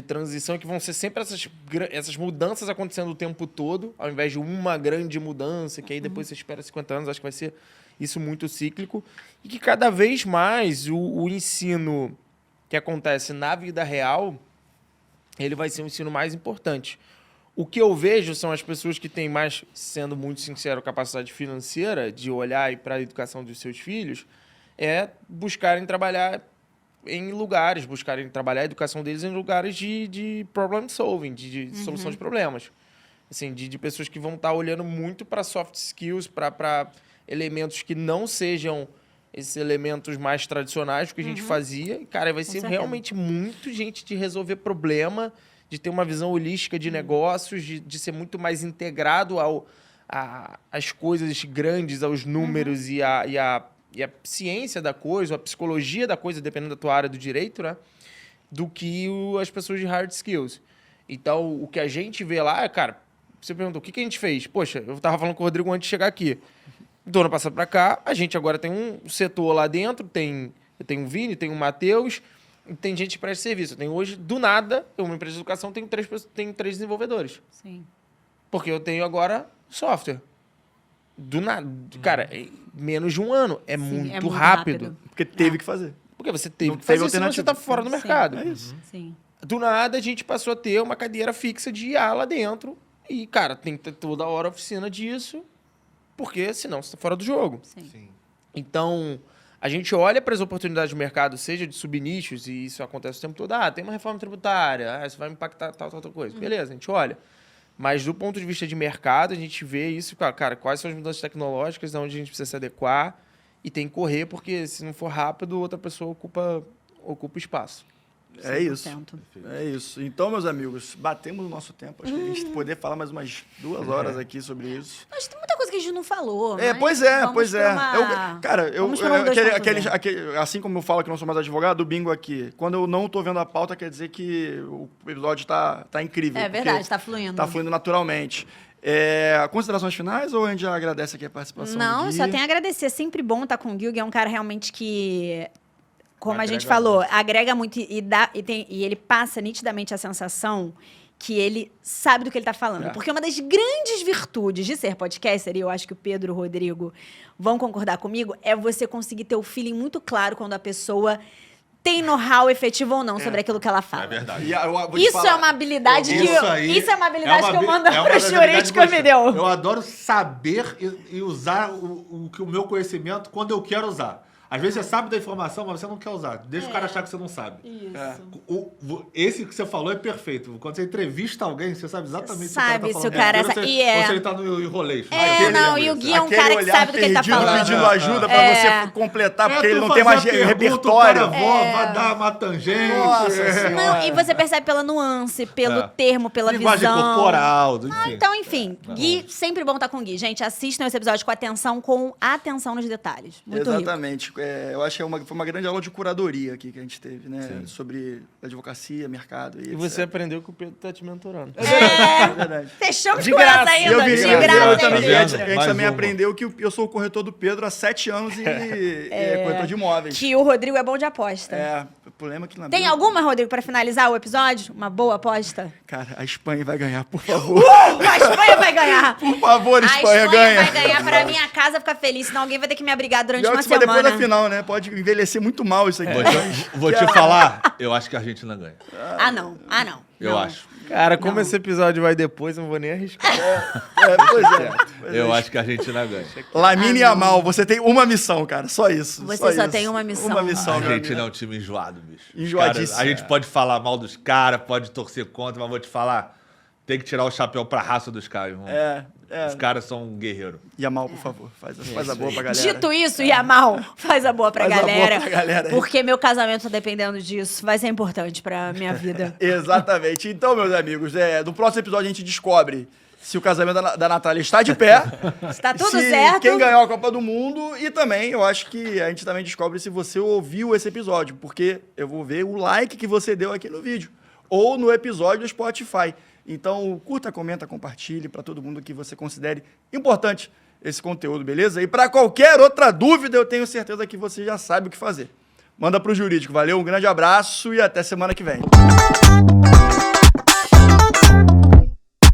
transição, que vão ser sempre essas mudanças acontecendo o tempo todo, ao invés de uma grande mudança, que aí depois você espera 50 anos, acho que vai ser isso muito cíclico. E que cada vez mais o ensino que acontece na vida real, ele vai ser um ensino mais importante. O que eu vejo são as pessoas que têm mais, sendo muito sincero, capacidade financeira de olhar para a educação dos seus filhos, buscarem trabalhar em lugares, buscarem trabalhar a educação deles em lugares de problem solving, de solução de problemas. Assim, de pessoas que vão estar olhando muito para soft skills, para elementos que não sejam esses elementos mais tradicionais que a gente fazia. E, cara, vai ser realmente muito gente de resolver problema, de ter uma visão holística de negócios, de ser muito mais integrado às coisas grandes, aos números e a ciência da coisa, a psicologia da coisa, dependendo da tua área do direito, né? Do que as pessoas de hard skills. Então, o que a gente vê lá, cara, você perguntou, o que a gente fez? Poxa, eu estava falando com o Rodrigo antes de chegar aqui. Do ano passado para cá, a gente agora tem um setor lá dentro, eu tenho o Vini, tenho o Matheus, e tem gente que presta serviço. Eu tenho hoje, do nada, uma empresa de educação, tenho 3 desenvolvedores. Sim. Porque eu tenho agora software. Do nada. Cara, menos de um ano. É muito rápido. Porque teve que fazer. Porque você teve Não que fazer, teve senão você alternativa. está fora do mercado. É isso. Sim. Do nada, a gente passou a ter uma cadeira fixa de IA lá dentro. E, cara, tem que ter toda hora oficina disso, porque senão você está fora do jogo. Sim. Então, a gente olha para as oportunidades de mercado, seja de subnichos, e isso acontece o tempo todo. Tem uma reforma tributária, isso vai impactar tal coisa. Beleza, a gente olha. Mas do ponto de vista de mercado, a gente vê isso, cara, quais são as mudanças tecnológicas, onde a gente precisa se adequar e tem que correr, porque se não for rápido, outra pessoa ocupa espaço. É isso. 100%. É isso. Então, meus amigos, batemos o nosso tempo. Acho que a gente poder falar mais umas 2 horas aqui sobre isso. Mas tem muita coisa que a gente não falou. Pois é. Vamos pra um 2.0. Assim como eu falo que não sou mais advogado, o bingo aqui. Quando eu não tô vendo a pauta, quer dizer que o episódio tá incrível. É verdade, porque tá fluindo. Tá fluindo naturalmente. Considerações finais ou a gente já agradece aqui a participação Não, do Gui? só tenho a agradecer. É sempre bom estar com o Gui. É um cara realmente que, como a gente Agrega falou, muito. agrega muito e ele passa nitidamente a sensação que ele sabe do que ele está falando. Porque uma das grandes virtudes de ser podcaster, e eu acho que o Pedro e o Rodrigo vão concordar comigo, é você conseguir ter o feeling muito claro quando a pessoa tem know-how efetivo ou não sobre aquilo que ela fala. É verdade. E eu vou te Isso falar, é uma habilidade que Isso é uma habilidade que eu mando é uma pro das jurídico habilidades me que deu. Eu adoro saber e usar o meu conhecimento quando eu quero usar. Às vezes você sabe da informação, mas você não quer usar. Deixa o cara achar que você não sabe. Isso. Esse que você falou é perfeito. Quando você entrevista alguém, você sabe exatamente Sabe se se o o cara cara tá falando e é. ou se ele tá no enroleixo. Não, e o Gui é um aquele cara que olhar sabe do que ele tá perdido falando. pedindo ajuda pra você completar, porque ele não tem mais repertório. Vai dar uma tangente. Nossa Senhora. Não, e você percebe pela nuance, pelo termo, pela Linguagem visão. corporal. Enfim. Então, enfim, Gui, sempre bom estar com o Gui. Gente, assistam esse episódio com atenção nos detalhes. Muito rico. Exatamente. Eu acho que foi uma grande aula de curadoria aqui que a gente teve, né? Sim. Sobre advocacia, mercado e E você aprendeu que o Pedro tá te mentorando. É verdade. Fechamos De com graça. essa ainda, Eu de também, graça. Tá a vendo? gente Mais também uma. aprendeu que eu sou o corretor do Pedro há 7 anos e corretor de imóveis. Que o Rodrigo é bom de aposta. O problema é que na Tem Bíblia- alguma, Rodrigo, pra finalizar o episódio? Uma boa aposta? Cara, a Espanha vai ganhar, por favor. A Espanha vai ganhar! Por favor, A Espanha, Espanha ganha. vai ganhar pra minha casa ficar feliz, senão alguém vai ter que me abrigar durante Pior uma que isso vai depois semana. da final, né? Pode envelhecer muito mal isso aqui. Vou te falar, eu acho que a Argentina ganha. Ah, não. Eu acho. Cara, como Não. esse episódio vai depois, eu não vou nem arriscar. Pois é. Pois Eu é. acho que a Argentina ganha. Lamine Yamal, você tem uma missão, cara. Só isso. Você só só isso. tem uma missão. Uma A missão, meu Argentina é amigo. um time enjoado, bicho. Os Enjoadíssimo. caras- a gente pode falar mal dos caras, pode torcer contra, mas vou te falar, tem que tirar o chapéu pra raça dos caras, irmão. Os caras são um guerreiro. Yamal, por favor, faz a boa pra galera. Dito isso, Yamal, faz a boa pra Faz a boa galera. pra galera aí. Porque meu casamento tá dependendo disso. Vai ser importante pra minha vida. Exatamente. Então, meus amigos, no próximo episódio a gente descobre se o casamento da Natália está de pé. Está tudo se certo. Quem ganhou a Copa do Mundo. E também, eu acho que a gente também descobre se você ouviu esse episódio. Porque eu vou ver o like que você deu aqui no vídeo. Ou no episódio do Spotify. Então, curta, comenta, compartilhe para todo mundo que você considere importante esse conteúdo, beleza? E para qualquer outra dúvida, eu tenho certeza que você já sabe o que fazer. Manda pro Jurídico. Valeu, um grande abraço e até semana que vem.